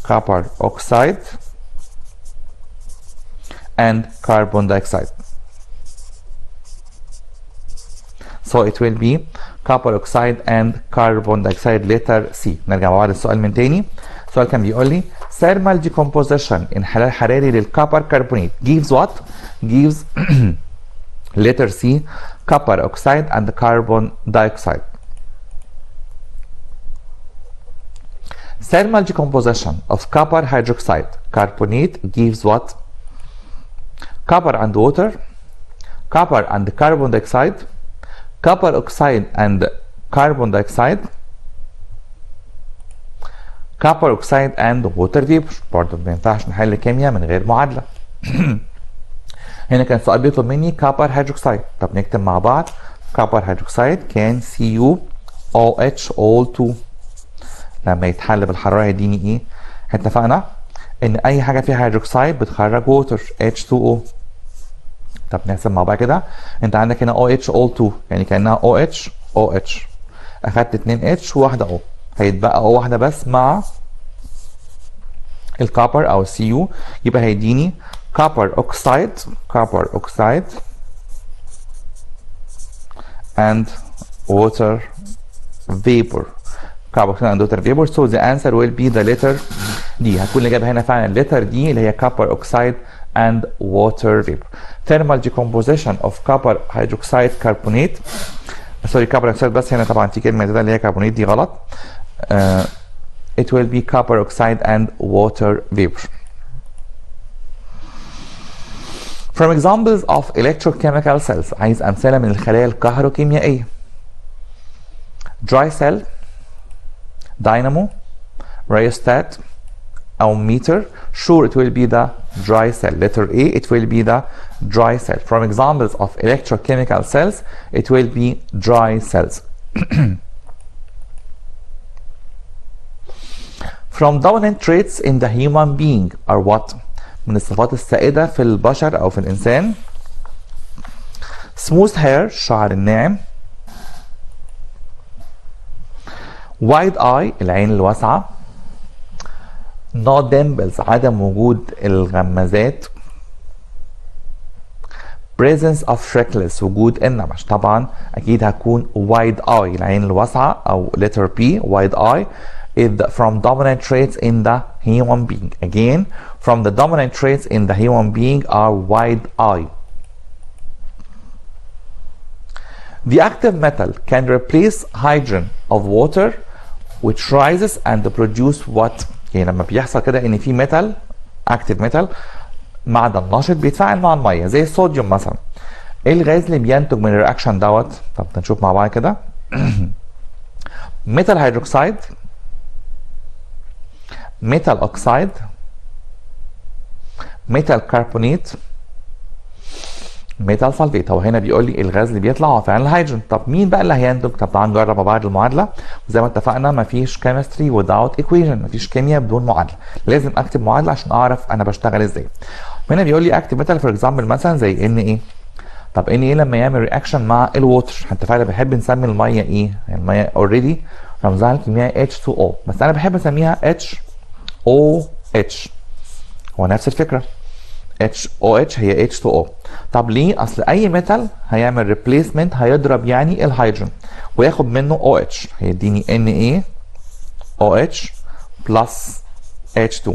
[SPEAKER 1] كوبر اوكسيد and carbon dioxide. So it will be copper oxide and carbon dioxide letter C. نرجع مع بعض السؤال من تاني. السؤال كان بيقول لي thermal decomposition انحلال حراري للكوبر كربونات gives what؟ gives letter C copper oxide and carbon dioxide. Thermal decomposition of copper hydroxide carbonate gives what? Copper and water, copper and carbon dioxide, copper oxide and carbon dioxide, copper oxide and water vapor. برضه ما ينفعش نحل كيمياء من غير معادلة. هنا كان السؤال بيطلب مني كوبر هيدروكسيد. طب نكتب مع بعض كوبر هيدروكسيد كان CuOH all 2. لما يتحل بالحرارة هيديني ايه؟ اتفقنا ان اي حاجه فيها هيدروكسيد بتخرج ووتر H2O. طب نحسب مع بعض كده. انت عندك هنا OH O2 يعني كانها OH OH، اخدت 2 H وواحده O، هيتبقى O واحده بس مع الكوبر او Cu، يبقى هيديني كوبر اوكسايد and water vapor. carbon and water vapor. So the answer will be the letter D. هتكون الإجابة هنا فعلا letter D اللي هي copper oxide and water vapor. Thermal decomposition of copper hydroxide carbonate. سوري copper oxide بس هنا طبعا في كلمة اللي هي كربونات دي غلط. It will be copper oxide and water vapor. From examples of electrochemical cells. عايز أمثلة من الخلايا الكهروكيميائية. Dry cell, dynamo, rheostat, أو meter. Sure, it will be the dry cell. Letter A, it will be the dry cell. From examples of electrochemical cells, it will be dry cells. From dominant traits in the human being are what? من الصفات السائدة في البشر أو في الإنسان. Smooth hair, الشعر الناعم. Wide eye، العين الواسعة. No dimples، عدم وجود الغمازات. Presence of freckles، وجود النمش. طبعا أكيد هتكون wide eye، العين الواسعة، أو letter B wide eye is from dominant traits in the human being. Again, from the dominant traits in the human being are wide eye. The active metal can replace hydrogen of water which rises and produce what? يعني لما بيحصل كده ان في ميتال اكتيف ميتال معدن نشط بيتفاعل مع الميه زي الصوديوم مثلا. ايه الغاز اللي بينتج من الرياكشن دوت؟ طب نشوف مع بعض كده. ميتال هيدروكسيد، ميتال اوكسيد، ميتال كربونيت، ميتال سلفيت. هو هنا بيقول لي الغاز اللي بيطلع هو فعلا الهيدروجين. طب مين بقى اللي هينتج؟ طب تعالى نجرب مع بعض المعادله. وزي ما اتفقنا مفيش chemistry without equation، مفيش كيمياء بدون معادله. لازم اكتب معادله عشان اعرف انا بشتغل ازاي. هنا بيقول لي اكتب ميتال فور اكزامبل مثلا زي ان ايه. طب ان ايه لما يعمل رياكشن مع الووتر، انت فعلا بنحب نسمي الميه ايه؟ يعني الميه اوريدي رمزها الكيميائي H2O، بس انا بحب اسميها HOH. هو نفس الفكره. HOH هي H2O. طب ليه؟ اصل اي ميتال هيعمل ريبليسمنت هيضرب يعني الهيدروجين وياخد منه OH، هيديني NaOH بلس H2.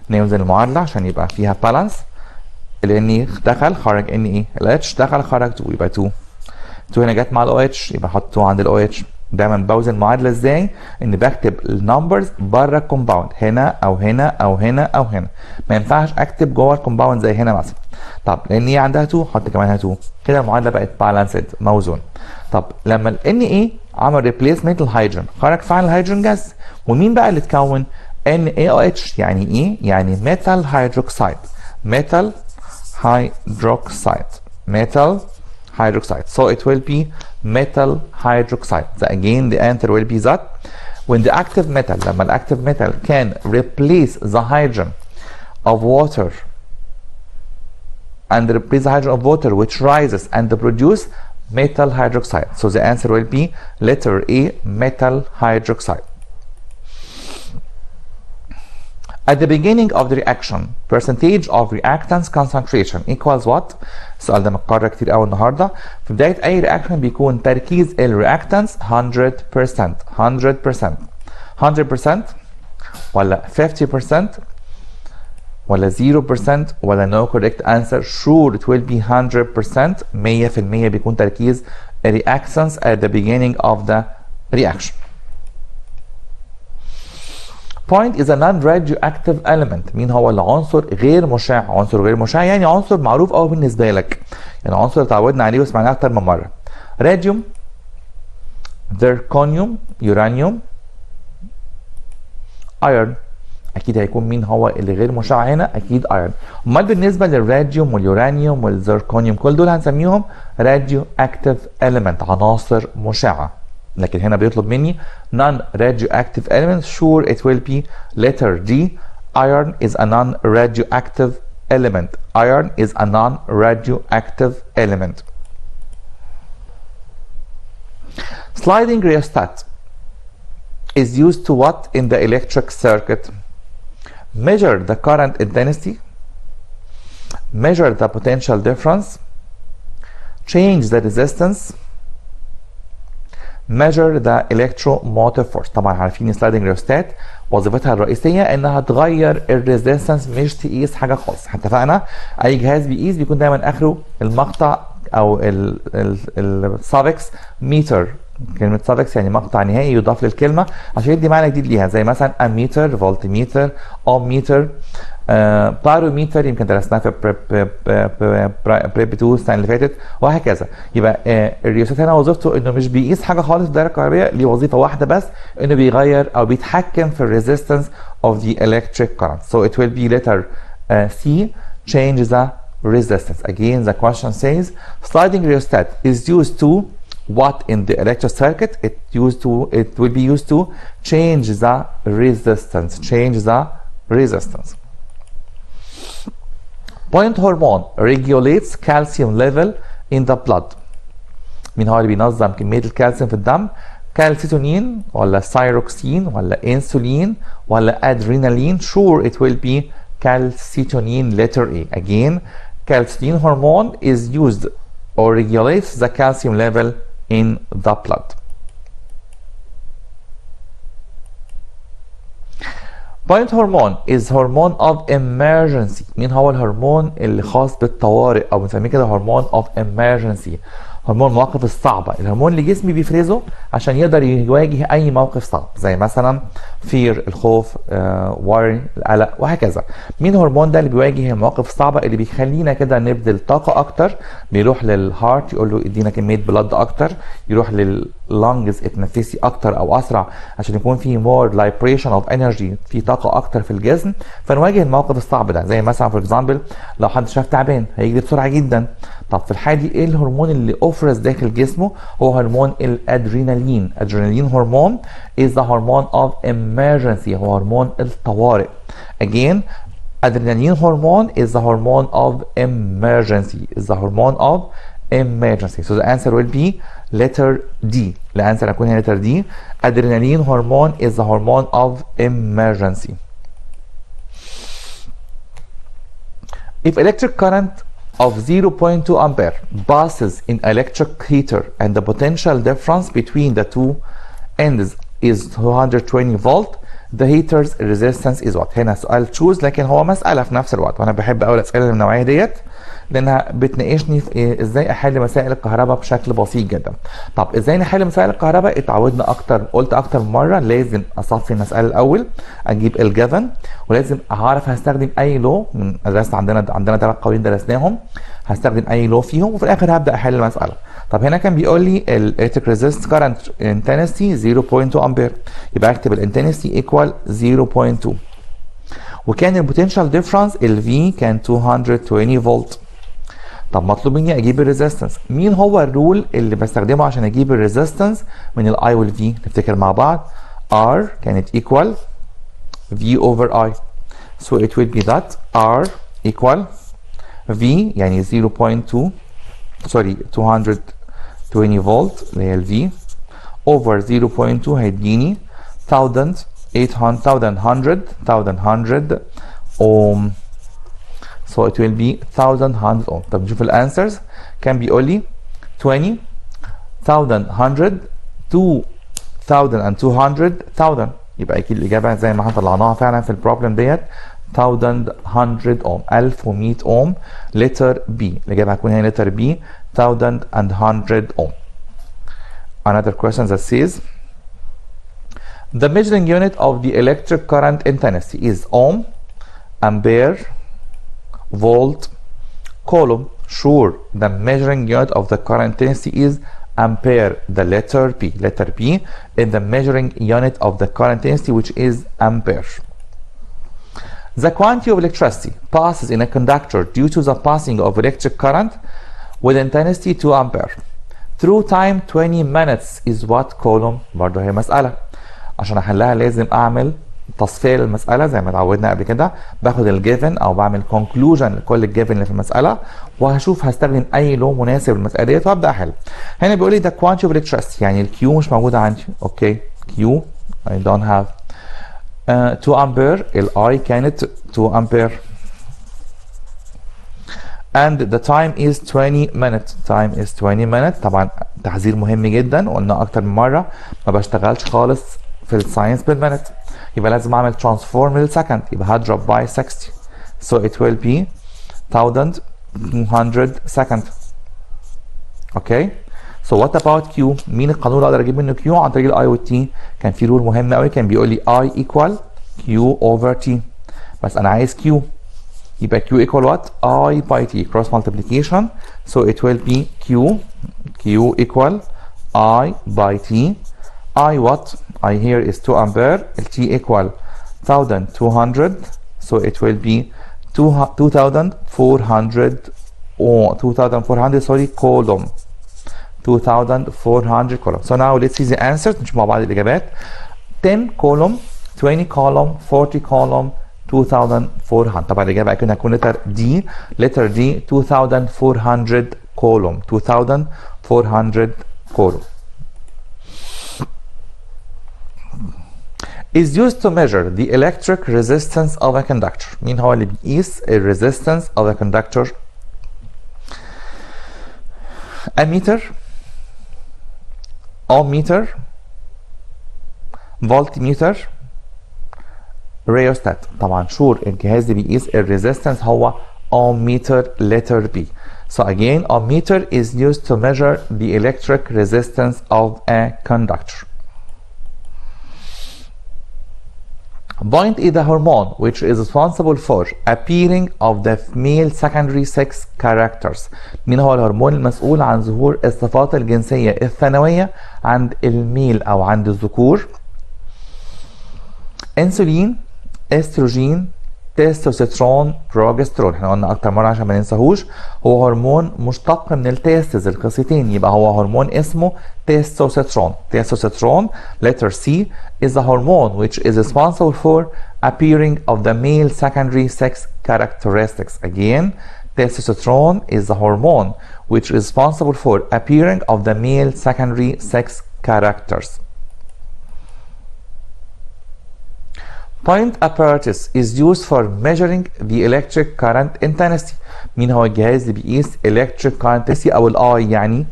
[SPEAKER 1] نوزن المعادله عشان يبقى فيها بالانس. ال Na دخل خرج Na، ال H دخل خرج 2 يبقى 2 هنا جت مع ال OH يبقى احط 2 عند ال OH. دايما بوزن المعادله ازاي؟ ان بكتب النمبرز بره الكومباوند، هنا او هنا او هنا او هنا، ما ينفعش اكتب جوه الكومباوند زي هنا مثلا. طب لان هي عندها 2 حط كمان 2، كده المعادله بقت بالانسد موزون. طب لما ال Na عمل ريبليسمنت للهيدروجين خرج فعلا الهيدروجين جاز، ومين بقى اللي اتكون؟ NaOH. يعني ايه؟ يعني ميتال هيدروكسيد، ميتال hydroxide, metal hydroxide. So it will be metal hydroxide. So again the answer will be that when the active metal, لما the active metal can replace the hydrogen of water and replace the hydrogen of water which rises and produce metal hydroxide. So the answer will be letter A, metal hydroxide. At the beginning of the reaction, percentage of reactants concentration equals what? السؤال ده متكرر كتير قوي النهارده. في بداية أي رياكشن بيكون تركيز الرياكتانس 100%، 100% ولا 50% ولا 0% ولا no correct answer. Sure it will be 100%. 100% بيكون تركيز reactants at the beginning of the reaction. Point is a non-radioactive element. مين هو العنصر غير مشع؟ عنصر غير مشع يعني عنصر معروف قوي بالنسبه لك، يعني عنصر اتعودنا عليه وسمعناه اكتر من مره. راديوم، زيركونيوم، يورانيوم، ايرون. اكيد هيكون مين هو اللي غير مشع هنا؟ اكيد ايرون. امال بالنسبه للراديوم واليورانيوم والزيركونيوم كل دول هنسميهم راديو اكتيف element، عناصر مشعه. لكن هنا بيطلب مني non radioactive elements. Sure it will be letter D, iron is a non-radioactive element. Iron is a non-radioactive element. Sliding rheostat is used to what in the electric circuit? Measure the current intensity, measure the potential difference, change the resistance, measure the electromotive force. طبعا عارفين sliding rheostat وظيفتها الرئيسيه انها تغير الريزيستنس مش تقيس حاجه خالص. اتفقنا اي جهاز بيقيس بيكون دايما اخره المقطع او السافكس متر. كلمة سافكس يعني مقطع نهائي يضاف للكلمة عشان يدي معنى جديد ليها، زي مثلا اميتر، فولتميتر، اوميتر، باروميتر يمكن درسناها في بريب 2 السنة اللي فاتت وهكذا. يبقى الريوسات هنا وظيفته انه مش بيقيس حاجة خالص في الدائرة الكهربائية، ليه وظيفة واحدة بس، انه بيغير او بيتحكم في الريزيستنس of the electric current. So it will be letter C, change the resistance. Again the question says sliding rheostat is used to what in the electric circuit? It will be used to change the resistance. Change the resistance. Point hormone regulates calcium level in the blood. مين هو اللي بينظم كمية الكالسيوم في الدم؟ كالسيتونين ولا سايروكسين ولا انسولين ولا ادرينالين؟ Sure it will be calcitonin, letter A. Again, calcitonin hormone is used or regulates the calcium level in the blood. Point hormone is hormone of emergency. مين هو الهرمون اللي خاص بالطوارئ او بنسميه كده هرمون of emergency؟ هرمون المواقف الصعبة، الهرمون اللي جسمي بيفرزه عشان يقدر يواجه أي موقف صعب، زي مثلا fear الخوف، worry القلق وهكذا. مين الهرمون ده اللي بيواجه المواقف الصعبة اللي بيخلينا كده نبذل طاقة أكتر؟ بيروح للهارت يقول له ادينا كمية بلد أكتر، يروح لللانجز اتنفسي أكتر أو أسرع عشان يكون في more liberation of energy، في طاقة أكتر في الجسم، فنواجه الموقف الصعب ده. زي مثلا فور اكزامبل لو حد شاف تعبان هيجري بسرعة جدا. طب في الحالة دي ايه الهرمون اللي افرز داخل جسمه؟ هو هرمون الادرينالين. ادرينالين هرمون is the hormone of emergency، هو هرمون الطوارئ. Again, adrenaline hormone is the hormone of emergency. Is the hormone of emergency. So the answer will be letter D. الانسر هيكون هنا letter D. Adrenaline hormone is the hormone of emergency. If electric current of 0.2 ampere passes in electric heater and the potential difference between the two ends is 220 volt, the heater's resistance is what؟ هنا سؤال choose لكن هو مسألة في نفس الوقت، وانا بحب اول الاسئلة من النوعية ديت لانها بتناقشني في ازاي احل مسائل الكهرباء بشكل بسيط جدا. طب ازاي نحل مسائل الكهرباء؟ اتعودنا اكتر، قلت اكتر من مره لازم اصفي المساله الاول، اجيب الجيفن، ولازم اعرف هستخدم اي لو من درست عندنا 3 قوانين درسناهم، هستخدم اي لو فيهم وفي الاخر هبدا احل المساله. طب هنا كان بيقول لي الالكتريك ريزيست كارنت انتنسيتي 0.2 امبير، يبقى اكتب الانتنسيتي ايكوال 0.2، وكان البوتنشال ديفرنس الفي كان 220 فولت. طب مطلوب مني اجيب الريزيستنس. مين هو الرول اللي بستخدمه عشان اجيب الريزيستنس من الاي والفي؟ نفتكر مع بعض. R كانت equal V over I. So it will be that R equal V يعني 220 فولت اللي هي الفي over 0.2 هيديني 1100 ohm. So it will be 1100 ohm. طب نشوف الانسرز. كان بيقول لي 20 1100 2200 1000، يبقى اكيد الاجابه زي ما احنا طلعناها فعلا في البروبلم ديت 1100 اوم، 1100 اوم. لتر بي، الاجابه هتكون هنا لتر بي 1100 اوم. Another question that says the measuring unit of the electric current intensity is ohm, ampere, volt, coulomb. Sure, the measuring unit of the current intensity is ampere, the letter P. Letter P is the measuring unit of the current intensity, which is ampere. The quantity of electricity passes in a conductor due to the passing of electric current with intensity 2 ampere through time 20 minutes is what coulomb. برضه هي مسألة عشان احلها لازم اعمل تصفيه للمساله زي ما اتعودنا قبل كده، باخد الجيفن او بعمل كونكلوجن لكل الجيفن اللي في المساله، وهشوف هستخدم اي لو مناسب للمساله ديت وابدا احل. هنا بيقول لي ده quantity of electricity، يعني الكيو مش موجوده عندي. اوكي، كيو I don't have 2 امبير، الاي كانت 2 امبير. and the time is 20 minutes. time is 20 minutes. طبعا تحذير مهم جدا، وقلنا اكتر من مره ما بشتغلش خالص في الساينس بالمينت، يبقى لازم اعمل ترانسفورم للسكند، يبقى هضرب باي 60 so it will be 1200 second. اوكي، so what about Q؟ مين القانون اللي اقدر اجيب منه Q عن طريق الاي والتي؟ كان في رول مهم قوي، كان بيقول لي I equal Q over T، بس انا عايز Q، يبقى Q equal what؟ I by T cross multiplication, so it will be Q equal I by T. I what? I here is 2 ampere, T equal 1200, so it will be 2400 or 2400 sorry column. 2400 column. So now let's see the answers. نشوف مع بعض الإجابات. 10 column, 20 column, 40 column, 2400. طبعا الإجابة أكيد هتكون letter D. letter D 2400 column. 2400 column. is used to measure the electric resistance of a conductor. مين هو اللي بيقيس ال resistance of a conductor؟ ammeter, ohmmeter, voltmeter, rheostat. طبعا شور الجهاز اللي بيقيس ال resistance هو ohmmeter letter B. So again, ohmmeter is used to measure the electric resistance of a conductor. Point is the hormone which is responsible for appearing of the male secondary sex characters. مين هو الهرمون المسؤول عن ظهور الصفات الجنسية الثانوية عند الميل أو عند الذكور؟ انسولين، استروجين، تستوستيرون، بروجسترون. احنا قلنا اكتر مره عشان ما ننساهوش، هو هرمون مشتق من التستز القصتين، يبقى هو هرمون اسمه تستوستيرون. تستوستيرون letter C is a hormone which is responsible for appearing of the male secondary sex characteristics. Again, testosterone is the hormone which is responsible for appearing of the male secondary sex characters. Point apparatus is used for measuring the electric current intensity. مين هو الجهاز اللي بيقيس electric current intensity أو الآي يعني؟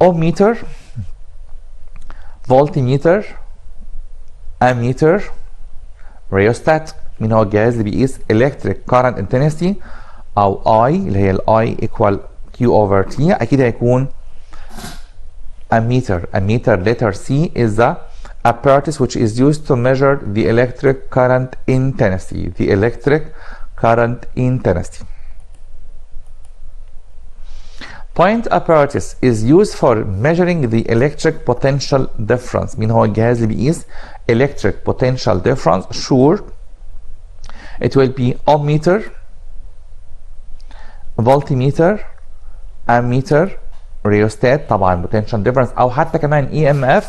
[SPEAKER 1] ohmmeter, voltmeter, ammeter, rheostat. مين هو الجهاز اللي بيقيس electric current intensity أو I اللي هي I equal Q over T؟ أكيد هيكون ammeter. ammeter letter C is the apparatus which is used to measure the electric current intensity. The electric current intensity. Point apparatus is used for measuring the electric potential difference. مين هو الجهاز اللي بيقيس electric potential difference؟ Sure, it will be ohmmeter, voltmeter, ammeter, rheostat. طبعا potential difference أو حتى كمان EMF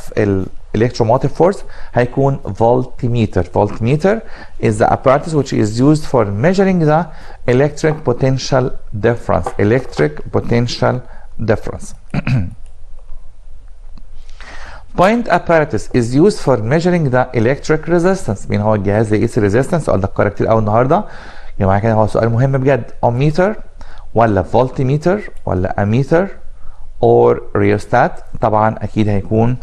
[SPEAKER 1] electromotive force هيكون voltmeter. Voltmeter is the apparatus which is used for measuring the electric potential difference. Electric potential difference. Point apparatus is used for measuring the electric resistance. مين هو الجهاز اللي يقيس الريزيستنس؟ السؤال ده اتكرر كتير قوي النهارده، يعني كده هو سؤال مهم بجد. ohmmeter ولا voltmeter ولا ammeter or rheostat؟ طبعا اكيد هيكون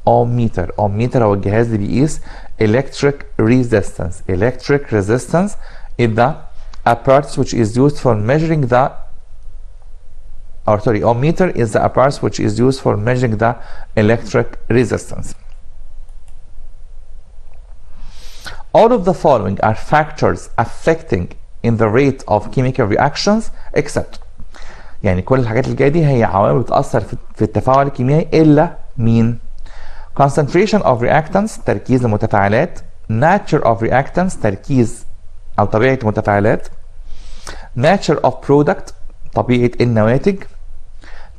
[SPEAKER 1] ohmmeter. ohmmeter هو الجهاز اللي بيقيس electric resistance. electric resistance is the apparatus which is used for measuring the ohmmeter is the apparatus which is used for measuring the electric resistance. All of the following are factors affecting in the rate of chemical reactions except. يعني كل الحاجات اللي جايه دي هي عوامل بتأثر في التفاعل الكيميائي إلا مين؟ concentration of reactants تركيز المتفاعلات، nature of reactants تركيز أو طبيعة المتفاعلات، nature of product طبيعة النواتج،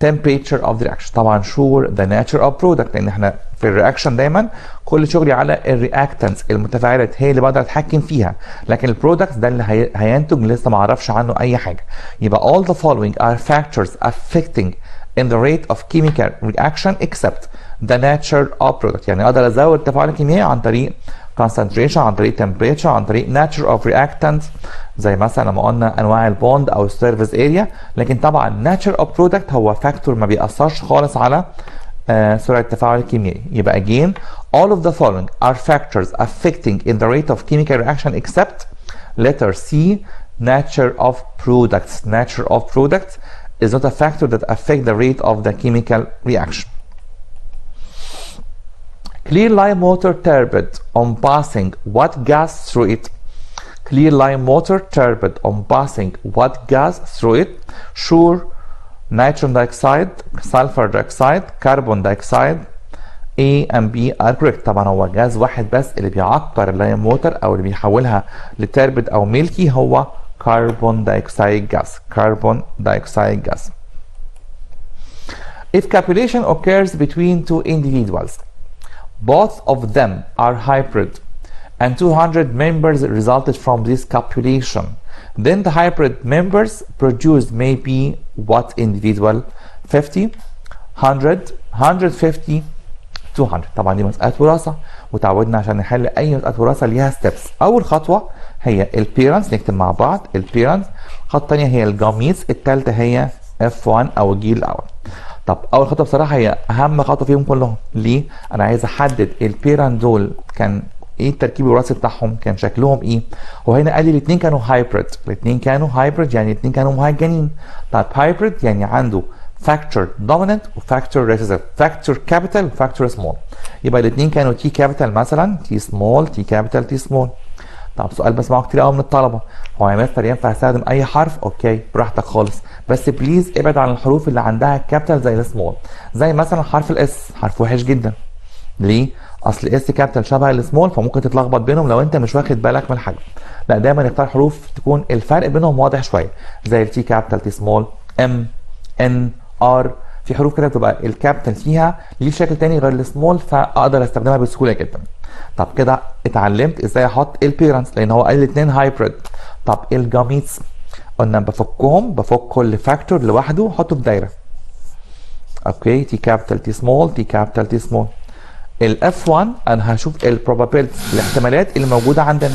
[SPEAKER 1] temperature of the reaction. طبعا sure the nature of product، لان احنا في الرياكشن دايما كل شغلي على الرياكتنتس المتفاعلات هي اللي بقدر اتحكم فيها، لكن البرودكتس ده اللي هينتج لسه ما اعرفش عنه اي حاجه. يبقى all the following are factors affecting in the rate of chemical reaction except the nature of product. يعني اقدر ازود التفاعل الكيميائي عن طريق concentration، عن طريق temperature، عن طريق nature of reactant، زي مثلا لما قلنا انواع البوند او السيرفيس اريا. لكن طبعا nature of product هو فاكتور ما بيأثرش خالص على سرعه التفاعل الكيميائي. يبقى again all of the following are factors affecting in the rate of chemical reaction except letter C nature of products. Nature of products is not a factor that affect the rate of the chemical reaction. Clear lime water turbid on passing what gas through it? Clear lime water turbid on passing what gas through it? Sure nitrogen dioxide, sulfur dioxide, carbon dioxide. A and B are correct. طبعا هو جاز واحد بس اللي بيعكر اللايم ووتر او اللي بيحولها لتربد او ميلكي هو carbon dioxide gas. Carbon dioxide gas. If copulation occurs between two individuals, both of them are hybrid, and 200 members resulted from this copulation, then the hybrid members produced may be what individual? 50, 100, 150, 200. طبعا دي مسألة وراثة، وتعودنا عشان نحل أي مسألة وراثة ليها ستيبس. أول خطوة هي البيرنتس، نكتب مع بعض البيرنتس. الخطوة الثانية هي الجاميتس، الثالثة هي F1 أو الجيل الأول. طب أول خطوة بصراحة هي أهم خطوة فيهم كلهم. ليه؟ أنا عايز أحدد البيرنت دول كان ايه التركيب الوراثي بتاعهم، كان شكلهم ايه. وهنا قال لي الاثنين كانوا هايبريد. الاثنين كانوا هايبريد يعني الاثنين كانوا مهجنين. طيب هايبريد يعني عنده فاكتور دوميننت وفاكتور ريسيسيف، فاكتور كابيتال وفاكتور سمول. يبقى الاثنين كانوا تي كابيتال مثلا، تي سمول، تي كابيتال، تي سمول. طب سؤال بسمعه كتير قوي من الطلبه، هو يا مستر ينفع استخدم اي حرف؟ اوكي براحتك خالص، بس بليز ابعد عن الحروف اللي عندها كابيتال زي السمول. زي مثلا حرف الاس، حرف وحش جدا. ليه؟ اصل اس كابيتال شبه السمول فممكن تتلخبط بينهم لو انت مش واخد بالك من الحجم. لا دايما اختار حروف تكون الفرق بينهم واضح شويه، زي التي كابيتال، تي سمول، ام، ان، ار. في حروف كده بتبقى الكابيتال فيها ليه شكل تاني غير السمول فاقدر استخدمها بسهوله جدا. طب كده اتعلمت ازاي احط البيرنتس لان هو قال الاثنين هايبريد. طب الجاميتس قلنا بفكهم، بفك كل فاكتور لوحده واحطه في دايره. اوكي، تي كابيتال، تي سمول، تي كابيتال، تي سمول. الاف 1 انا هشوف البروبابيلتي، الاحتمالات اللي موجوده عندنا.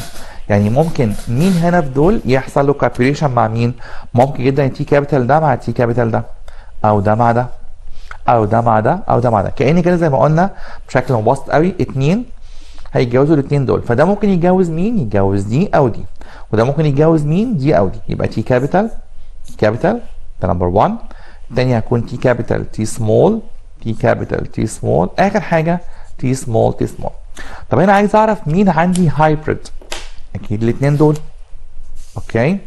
[SPEAKER 1] يعني ممكن مين هنا في دول يحصل له كابيوليشن مع مين؟ ممكن جدا تي كابيتال ده مع تي كابيتال ده، او ده مع ده، او ده مع ده، او ده مع ده. كأن كده زي ما قلنا بشكل مبسط قوي اتنين هيتجوزوا الاثنين دول، فده ممكن يتجوز مين؟ يتجوز دي او دي، وده ممكن يتجوز مين؟ دي او دي. يبقى تي كابيتال، تي كابيتال ده نمبر 1. الثاني هيكون تي كابيتال، تي سمول، تي كابيتال، تي سمول. اخر حاجه تي سمول، تي سمول. طب هنا عايز اعرف مين عندي هايبريد. اكيد الاثنين دول. اوكي،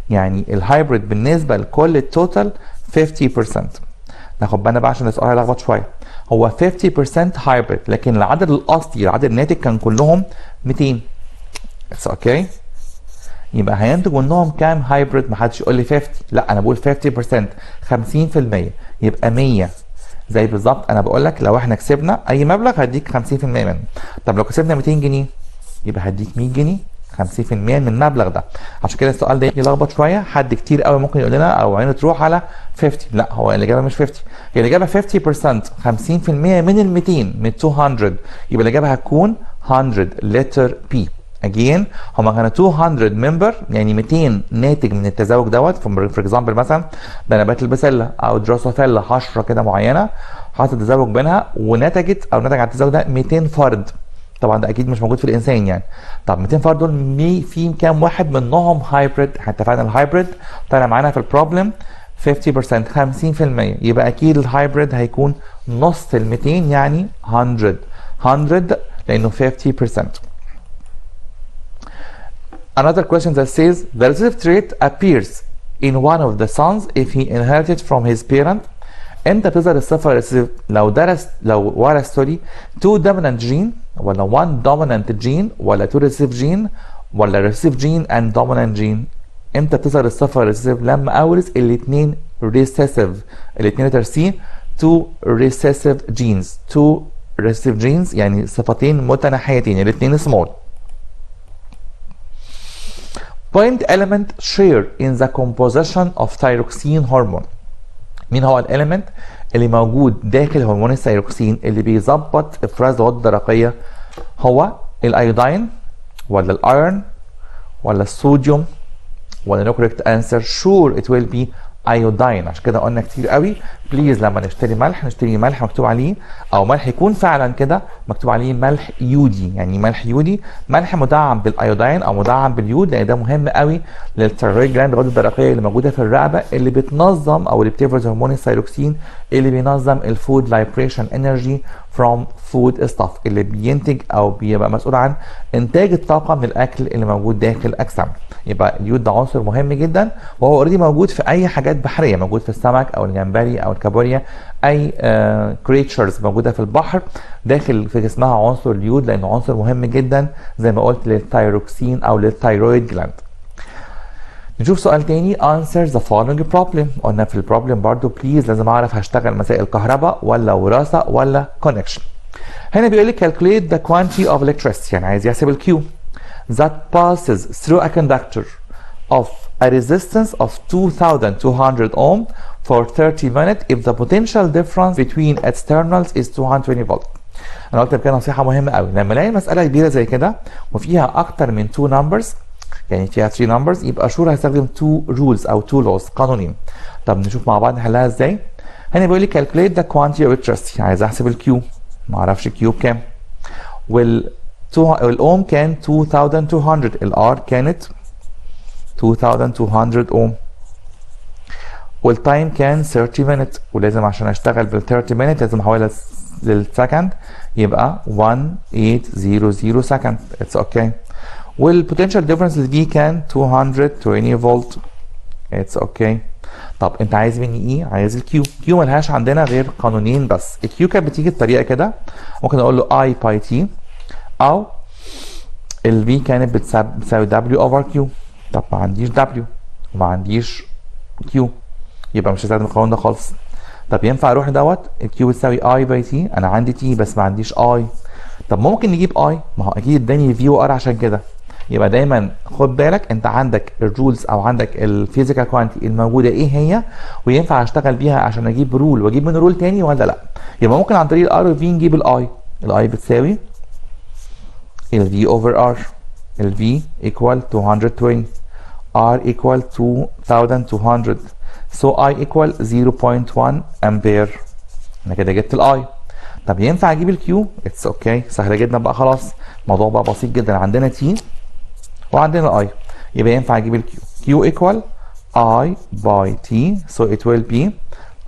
[SPEAKER 1] يعني الهايبريد بالنسبه لكل التوتال 50%. ناخد بالنا بقى عشان السؤال هيلخبط شويه. هو 50% هايبريد، لكن العدد الاصلي العدد الناتج كان كلهم 200. اوكي، يبقى هينتج منهم كام هايبريد؟ ما حدش يقول لي 50، لا انا بقول 50%، 50%. يبقى 100. زي بالظبط انا بقول لك لو احنا كسبنا اي مبلغ هديك 50% منه. طب لو كسبنا 200 جنيه يبقى هديك 100 جنيه، 50% من المبلغ ده. عشان كده السؤال ده يلخبط شويه. حد كتير قوي ممكن يقول لنا او عينه تروح على 50. لا، هو الاجابه مش 50، هي الاجابه 50%، 50% من ال 200 من 200. يبقى الاجابه هتكون 100 لتر بي. اجين هما كانوا 200 ممبر، يعني 200 ناتج من التزاوج دوت. فور اكزامبل مثلا ده نبات البسله او دروسوفيلا، حشره كده معينه حصل تزاوج بينها ونتجت او نتج على التزاوج ده 200 فرد. طبعا ده اكيد مش موجود في الانسان يعني. طب 200 فرد دول في كام واحد منهم هايبريد؟ احنا اتفقنا الهايبريد طلع معانا في البروبلم 50%، 50%. يبقى اكيد الهايبريد هيكون نص ال 200 يعني 100 لانه 50%. Another question that says the recessive trait appears in one of the sons if he inherited from his parent. امتى بتظهر الصفه ريسيسيف؟ لو ورث two dominant gene ولا one dominant gene ولا two recessive gene ولا recessive gene and dominant gene. امتى بتظهر الصفه ريسيسيف؟ لما اورث الاثنين ريسيسيف، الاثنين لتر سي تو ريسيسيف جينز، تو ريسيسيف جينز يعني صفتين متناحيتين الاثنين سمول. Point element share in the composition of thyroxine hormone. مين هو الاليمنت اللي موجود داخل هرمون الثيروكسين اللي بيظبط افراز الغدة الدرقية؟ هو الايودين ولا الايرون ولا الصوديوم ولا نو كوريكت انسر؟ شور ات ويل بي ايودين. عشان كده قلنا كتير قوي بليز لما نشتري ملح نشتري ملح مكتوب عليه، او ملح يكون فعلا كده مكتوب عليه ملح يودي، يعني ملح يودي، ملح مدعم بالايودين او مدعم باليود، لان ده مهم قوي للثيرويد جلاند الغده الدرقيه اللي موجوده في الرقبه اللي بتنظم او اللي بتفرز هرمون الثيروكسين اللي بينظم الفود لايبريشن انرجي فروم فود ستاف، اللي بينتج او بيبقى مسؤول عن انتاج الطاقه من الاكل اللي موجود داخل اجسامنا. يبقى اليود ده عنصر مهم جدا، وهو اوريدي موجود في اي حاجات بحريه، موجود في السمك او الجمبري او الكابوريا، اي كريتشرز موجوده في البحر داخل في جسمها عنصر اليود، لانه عنصر مهم جدا زي ما قلت للثيروكسين او للثيرويد جلاند. نشوف سؤال تاني. answer the following problem. قلنا في البروبلم برضو بليز لازم اعرف هشتغل مسائل كهرباء ولا وراثه ولا connection. هنا بيقول لي calculate the quantity of electricity، يعني عايز يحسب الكيو that passes through a conductor of a resistance of 2200 ohm for 30 minutes if the potential difference between its terminals is 220 volt. انا قلت كده نصيحه مهمه قوي، لما الاقي مساله كبيره زي كده وفيها اكتر من 2 numbers، يعني فيها 3 numbers، يبقى شور هستخدم 2 rules او 2 laws، قانونين. طب نشوف مع بعض نحلها ازاي. هنا بيقول لي calculate the quantity of electricity، عايز احسب الكيو، ما اعرفش الكيو بكام، والاوم كان 2200، الار كانت 2200 اوم، والتايم كان 30 minutes، ولازم عشان اشتغل بال 30 minutes لازم احولها للسكند، يبقى 1800 سكند. اتس اوكي. والبوتنشال ديفرنس دي كان 220 فولت. اتس اوكي. طب انت عايز مني ايه؟ عايز الكيو. كيو ملهاش عندنا غير قانونين بس. الكيو كانت بتيجي بطريقه كده، ممكن اقول له اي باي تي، او الفي كانت بتساوي دبليو اوفر كيو. طب ما عنديش دبليو وما عنديش كيو، يبقى مش هستخدم القانون ده خالص. طب ينفع اروح دوت الكيو بتساوي اي باي تي، انا عندي تي بس ما عنديش اي. طب ممكن نجيب اي، ما هو اكيد اداني في وار عشان كده. يبقى دايما خد بالك انت عندك الرولز او عندك الفيزيكال كوانتي الموجوده ايه هي، وينفع اشتغل بيها عشان اجيب رول واجيب منه رول تاني ولا لا. يبقى ممكن عن طريق الار وفي نجيب الاي. الاي بتساوي الفي اوفر ار، الفي ايكوال 220، R equal 2200، so I equal 0.1 امبير. انا كده جبت الاي. طب ينفع اجيب الكيو؟ اتس اوكي، سهله جدا بقى، خلاص الموضوع بقى بسيط جدا، عندنا تي وعندنا اي، يبقى ينفع اجيب الكيو. كيو equal I by T، so it will be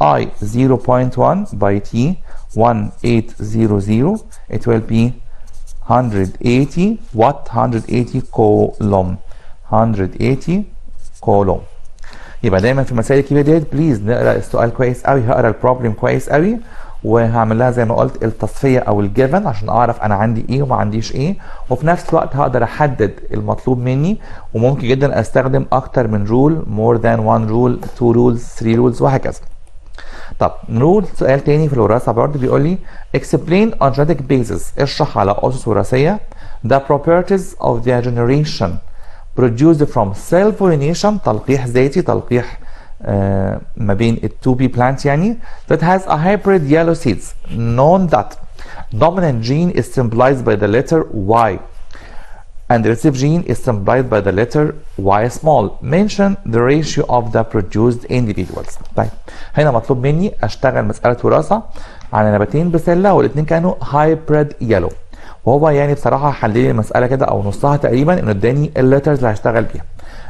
[SPEAKER 1] I 0.1 by T 1800، it will be 180 watt، 180 كولوم، 180 كولوم. يبقى دايما في المسائل الكبيره ديت بليز نقرا السؤال كويس قوي، هقرا البروبلم كويس قوي، وهعمل لها زي ما قلت التصفيه او الجيفن عشان اعرف انا عندي ايه وما عنديش ايه، وفي نفس الوقت هقدر احدد المطلوب مني، وممكن جدا استخدم اكتر من رول، more than one rule، 2 rules، 3 rules، وهكذا. طب نقول سؤال تاني في الوراثه برضه، بيقول لي explain on genetic basis، اشرح على اسس وراثيه the properties of the generation produced from cell pollination، تلقيح ذاتي، تلقيح ما بين ال 2B plants يعني، that has a hybrid yellow seeds known that dominant gene is symbolized by the letter Y and recessive gene is symbolized by the letter Y small. Mention the ratio of the produced individuals. طيب هنا مطلوب مني اشتغل مسألة وراثة على نباتين بسلة والاثنين كانوا hybrid yellow، وهو يعني بصراحه حل لي المساله كده او نصها تقريبا، انه اداني الليترز اللي هشتغل بيها.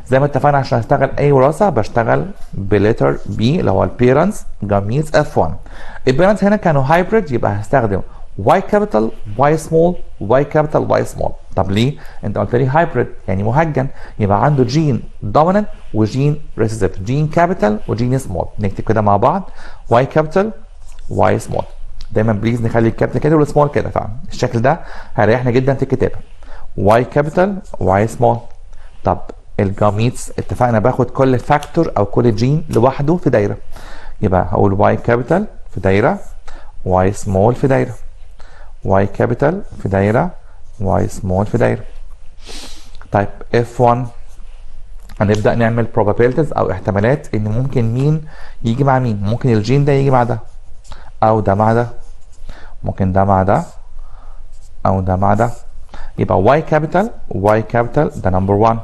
[SPEAKER 1] زي ما اتفقنا عشان اشتغل اي وراثه بشتغل بليتر بي اللي هو البيرنتس جاميتس اف 1. البيرنتس هنا كانوا هايبريد، يبقى هستخدم واي كابيتال واي سمول واي كابيتال واي سمول. طب ليه؟ انت قلت لي هايبريد يعني مهجن، يبقى عنده جين دوميننت وجين ريسيسيف، جين كابيتال وجين سمول. نكتب كده مع بعض واي كابيتال واي سمول. دايما بليز نخلي الكابيتال كده والسمول كده، فعلا الشكل ده هيريحنا جدا في الكتابه. واي كابيتال واي سمول. طب الجاميتس اتفقنا باخد كل فاكتور او كل جين لوحده في دايره، يبقى هقول واي كابيتال في دايره، واي سمول في دايره، واي كابيتال في دايره، واي سمول في دايره. طيب F1 هنبدا نعمل probabilities او احتمالات ان ممكن مين يجي مع مين. ممكن الجين ده يجي مع ده، او ده مع ده، ممكن ده مع ده، او ده مع ده. يبقى y capital ده number 1،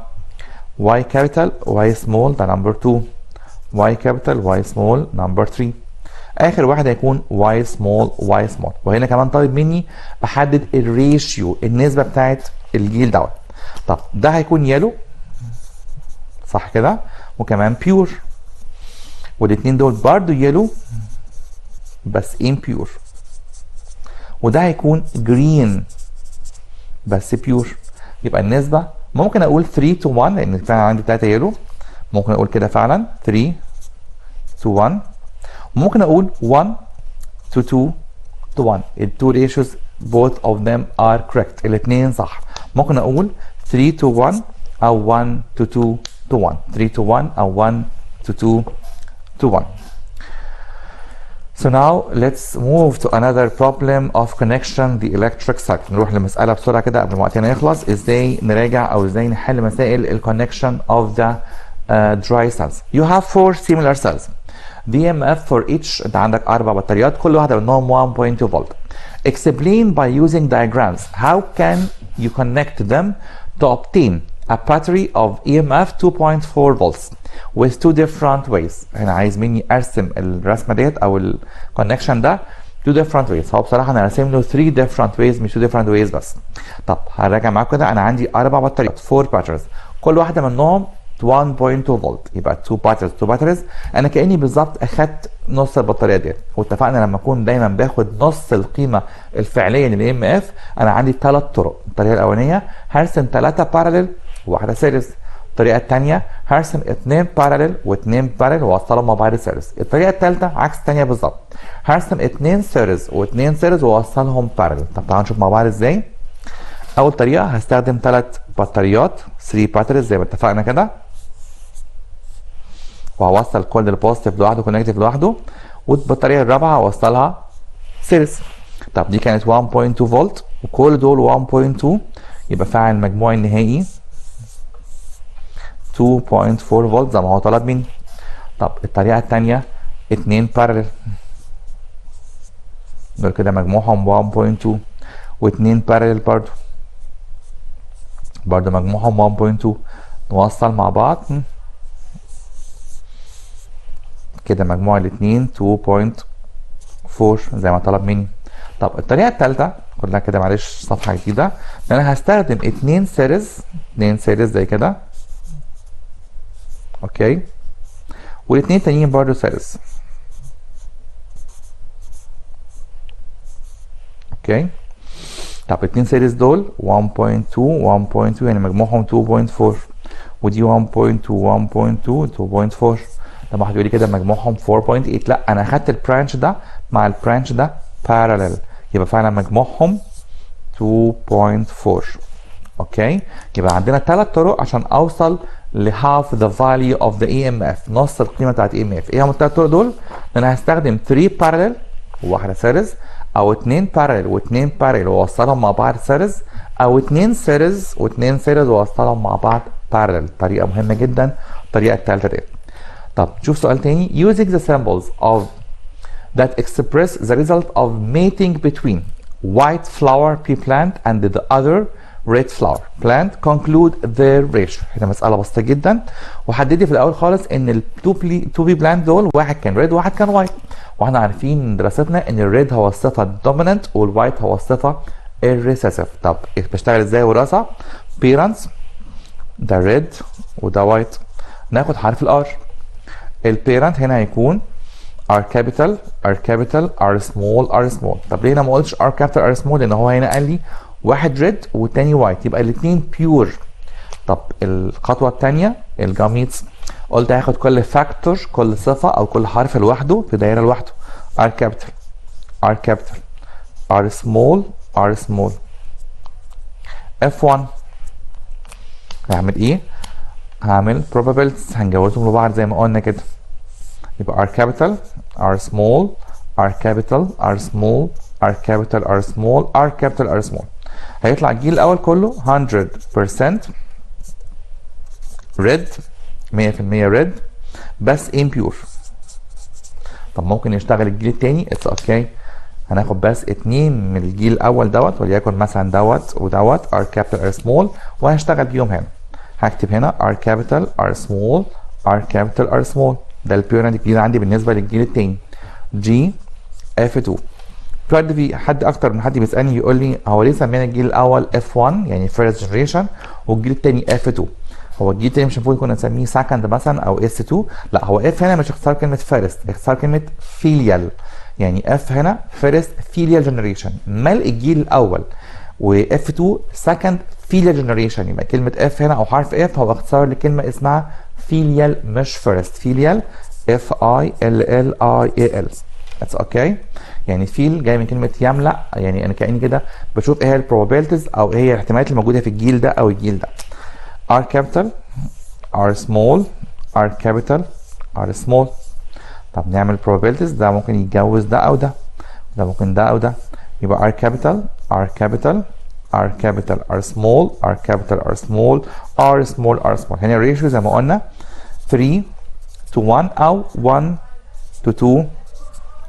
[SPEAKER 1] y capital y small ده number 2، y capital y small number 3. اخر واحد هيكون y small. وهنا كمان طالب مني بحدد الريشيو، النسبه بتاعت الجيل دوت. طب ده هيكون يلو صح كده، وكمان بيور، والاتنين دول برضو يلو بس impure، وده هيكون جرين بس بيور. يبقى النسبة ممكن اقول 3 to 1 لان فعلا عندي 3 يلو، ممكن اقول كده فعلا 3 to 1، ممكن اقول 1 to 2 to 1. ال two ratios both of them are correct، الاثنين صح. ممكن اقول 3 to 1 او 1 to 2 to 1، 3 to 1 او 1 to 2 to 1. So now let's move to another problem of connection the electric circuit. نروح لمسألة بسرعة كده قبل ما وقتنا يخلص، ازاي نراجع او ازاي نحل مسائل ال connection of the dry cells. You have 4 similar cells. EMF for each، انت عندك 4 بطاريات كل واحدة منهم 1.2 فولت. Explain by using diagrams how can you connect them to obtain a battery of EMF 2.4 volts with 2 different ways. هنا عايز مني ارسم الرسمه ديت او الكونكشن ده 2 different ways. هو بصراحه انا راسم له 3 different ways مش 2 different ways بس. طب هراجع معاكم كده، انا عندي 4 بطاريات 4 batteries كل واحده منهم 1.2 فولت، يبقى 2 batteries. انا كاني بالظبط اخدت نص البطاريه ديت، واتفقنا لما اكون دايما باخد نص القيمه الفعليه للام اف انا عندي 3 طرق. الطريقه الاولانيه هرسم 3 باراليل وواحده سيريز. الطريقه الثانيه هرسم 2 باراليل و2 باراليل واوصلهم مع بعض سيريز. الطريقه الثالثه عكس الثانيه بالظبط، هرسم 2 سيريز و2 سيريز واوصلهم باراليل. طب تعالوا نشوف مع بعض ازاي. اول طريقه هستخدم 3 بطاريات 3 باتريز زي ما اتفقنا كده، وهوصل كل البوزيتيف لوحده كونكتيف لوحده، والبطاريه الرابعه هوصلها سيريز. طب دي كانت 1.2 فولت وكل دول 1.2، يبقى فعل المجموع النهائي 2.4 فولت زي ما هو طلب مني. طب الطريقه الثانيه 2 بارلل، دول كده مجموعهم 1.2، و2 بارلل برضو مجموعهم 1.2، نوصل مع بعض كده مجموع الاثنين 2.4 زي ما طلب مني. طب الطريقه الثالثه كلها كده معلش صفحه جديده، ان انا هستخدم 2 سيريز زي كده، اوكي، والاثنين تانيين برضو سيريز، اوكي. طب 2 سيريز دول 1.2 يعني مجموعهم 2.4، ودي 2.4. طب واحد يقول لي كده مجموعهم 4.8، لا انا اخدت البرانش ده مع البرانش ده باراليل، يبقى فعلا مجموعهم 2.4. اوكي، يبقى عندنا 3 طرق عشان اوصل ل half the value of the EMF، نص القيمه بتاعت EMF. ايه هم ال3 طرق دول؟ ان انا هستخدم 3 باراليل وواحده سيريز، او 2 باراليل و2 باراليل واوصلهم مع بعض سيريز، او 2 سيريز و2 سيريز واوصلهم مع بعض باراليل. طريقه مهمه جدا الطريقه الثالثه دي. طب شوف سؤال تاني. using the symbols of that express the result of mating between white flower pea plant and the other red flower plant conclude their ratio. هنا مسألة بسيطة جدا، وحددي في الأول خالص إن ال 2 pea plant دول واحد كان ريد وواحد كان وايت، واحنا عارفين من دراستنا إن الريد هو الصفة الدوميننت والوايت هو الصفة الريسيسيف. طب بشتغل إزاي وراثة؟ parents ده ريد وده وايت، ناخد حرف الار. البيرنت هنا هيكون R capital R small. طب ليه انا ما قلتش R capital R small؟ لان هو هنا قال لي واحد ريد والتاني وايت، يبقى الاثنين بيور. طب الخطوه الثانيه الجاميتس، قلت هاخد كل فاكتور كل صفه او كل حرف لوحده في دايره لوحده. R capital R small. F1 هعمل ايه؟ هعمل probabilities هنجوزهم لبعض زي ما قلنا كده. يبقى R capital R small R capital R small R capital R small R capital R small. هيطلع الجيل الأول كله 100% red 100% red بس impure. طب ممكن يشتغل الجيل التاني it's okay. هناخد بس 2 من الجيل الأول دوت وليكن مثلا دوت ودوت R capital R small وهشتغل بيهم هنا. هكتب هنا R capital R small R capital R small. ده البيورنت الجديد عندي بالنسبة للجيل التاني. G F2. في حد اكتر من حد بيسالني يقول لي هو ليه سمينا الجيل الاول F1 يعني first generation والجيل الثاني F2؟ هو الجيل الثاني مش المفروض كنا نسميه second مثلا او S2؟ لا هو F هنا مش اختصار كلمه first، اختصار كلمه filial. يعني F هنا first filial generation مال الجيل الاول، و F2 second filial generation. يبقى كلمه F هنا او حرف F هو اختصار لكلمه اسمها filial مش first. filial F-I-L-L-I-A-L. That's okay. يعني فيل جاي من كلمه يملا، يعني انا كاني كده بشوف ايه هي البروبابيلتيز او ايه هي الاحتمالات اللي موجوده في الجيل ده او الجيل ده. R capital R small R capital R small. طب نعمل probabilities. ده ممكن يتجوز ده او ده، ده ممكن ده او ده. يبقى R capital R capital R capital R small R capital R small R small R small. هنا الريشيو زي ما قلنا 3 to 1 او 1 to 2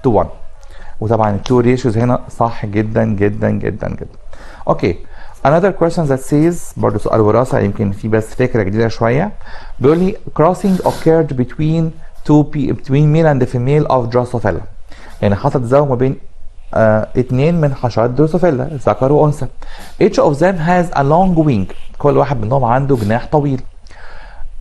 [SPEAKER 1] to 1. وطبعا التو ريشيوز هنا صح جدا جدا جدا جدا. اوكي another question that says برضه سؤال وراثه يمكن في بس فكره جديده شويه. بيقول لي crossing occurred between male and female of Drosophila. يعني حصل تزاوج ما بين اتنين من حشرات دروسوفيلا ذكر وانثى. each of them has a long wing. كل واحد منهم عنده جناح طويل.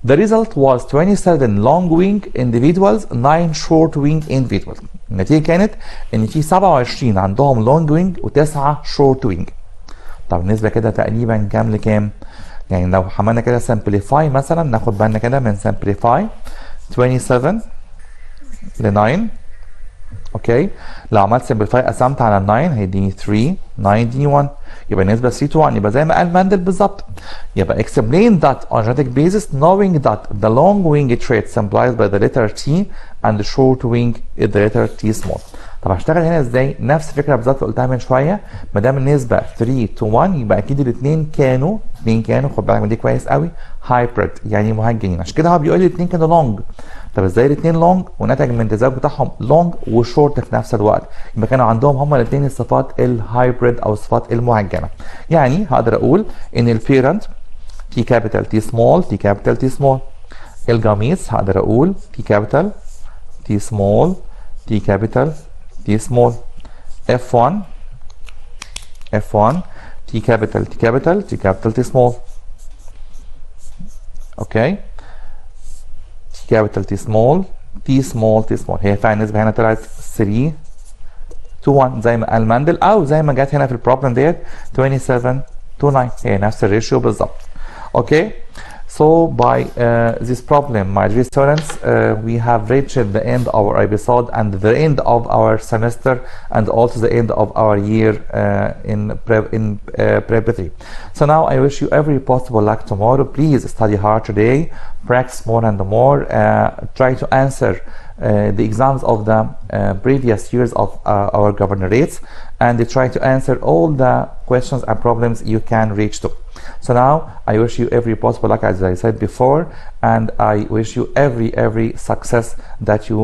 [SPEAKER 1] The result was 27 long wing individuals 9 short wing individuals. النتيجة كانت ان في 27 عندهم long wing و9 short wing. طب النسبة كده تقريبا كام لكام؟ يعني لو عملنا كده simplify مثلا ناخد بالنا كده من simplify 27 ل 9. اوكي لو عملت simplify قسمت على 9 هيديني 3 9 يديني 1. يبقى النسبة 3 to 1. يبقى زي ما قال ماندل بالظبط. يبقى explain that on genetic basis knowing that the long wing trait symbolized by the letter T and the short wing is the letter T small. طب هشتغل هنا ازاي؟ نفس الفكرة بالظبط اللي قلتها من شوية. ما دام النسبة 3 to 1 يبقى أكيد الاثنين كانوا خد بالك من دي كويس قوي hybrid يعني مهجنين. عشان كده هو بيقول لي الاثنين كانوا long. طب ازاي الاثنين لونج ونتج من التزاوج بتاعهم لونج وشورت في نفس الوقت؟ يبقى كانوا عندهم هما الاثنين الصفات الهايبريد او الصفات المهجنه. يعني هقدر اقول ان البيرنت تي كابيتال تي سمول تي كابيتال تي سمول. الجاميتس هقدر اقول تي كابيتال تي سمول تي كابيتال تي سمول. F1 تي كابيتال تي كابيتال تي كابيتال تي سمول. اوكي capital T small T small T small. هي فعلا النسبة هنا طلعت 3 to 1 زي ما قال ماندل او زي ما جت هنا في البروبلم ديت 27 to 9. هي نفس الريشيو بالظبط. اوكي so by this problem my dear students we have reached the end of our episode and the end of our semester and also the end of our year in prep 3. So now I wish you every possible luck tomorrow. Please study hard today, practice more and more, try to answer the exams of the previous years of our governorates and try to answer all the questions and problems you can reach to. So now I wish you every possible luck as I said before, and I wish you every success that you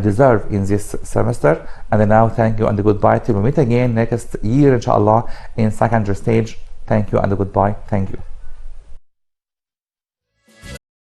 [SPEAKER 1] deserve in this semester. And now thank you and goodbye till we meet again next year inshallah in secondary stage. Thank you and goodbye. Thank you.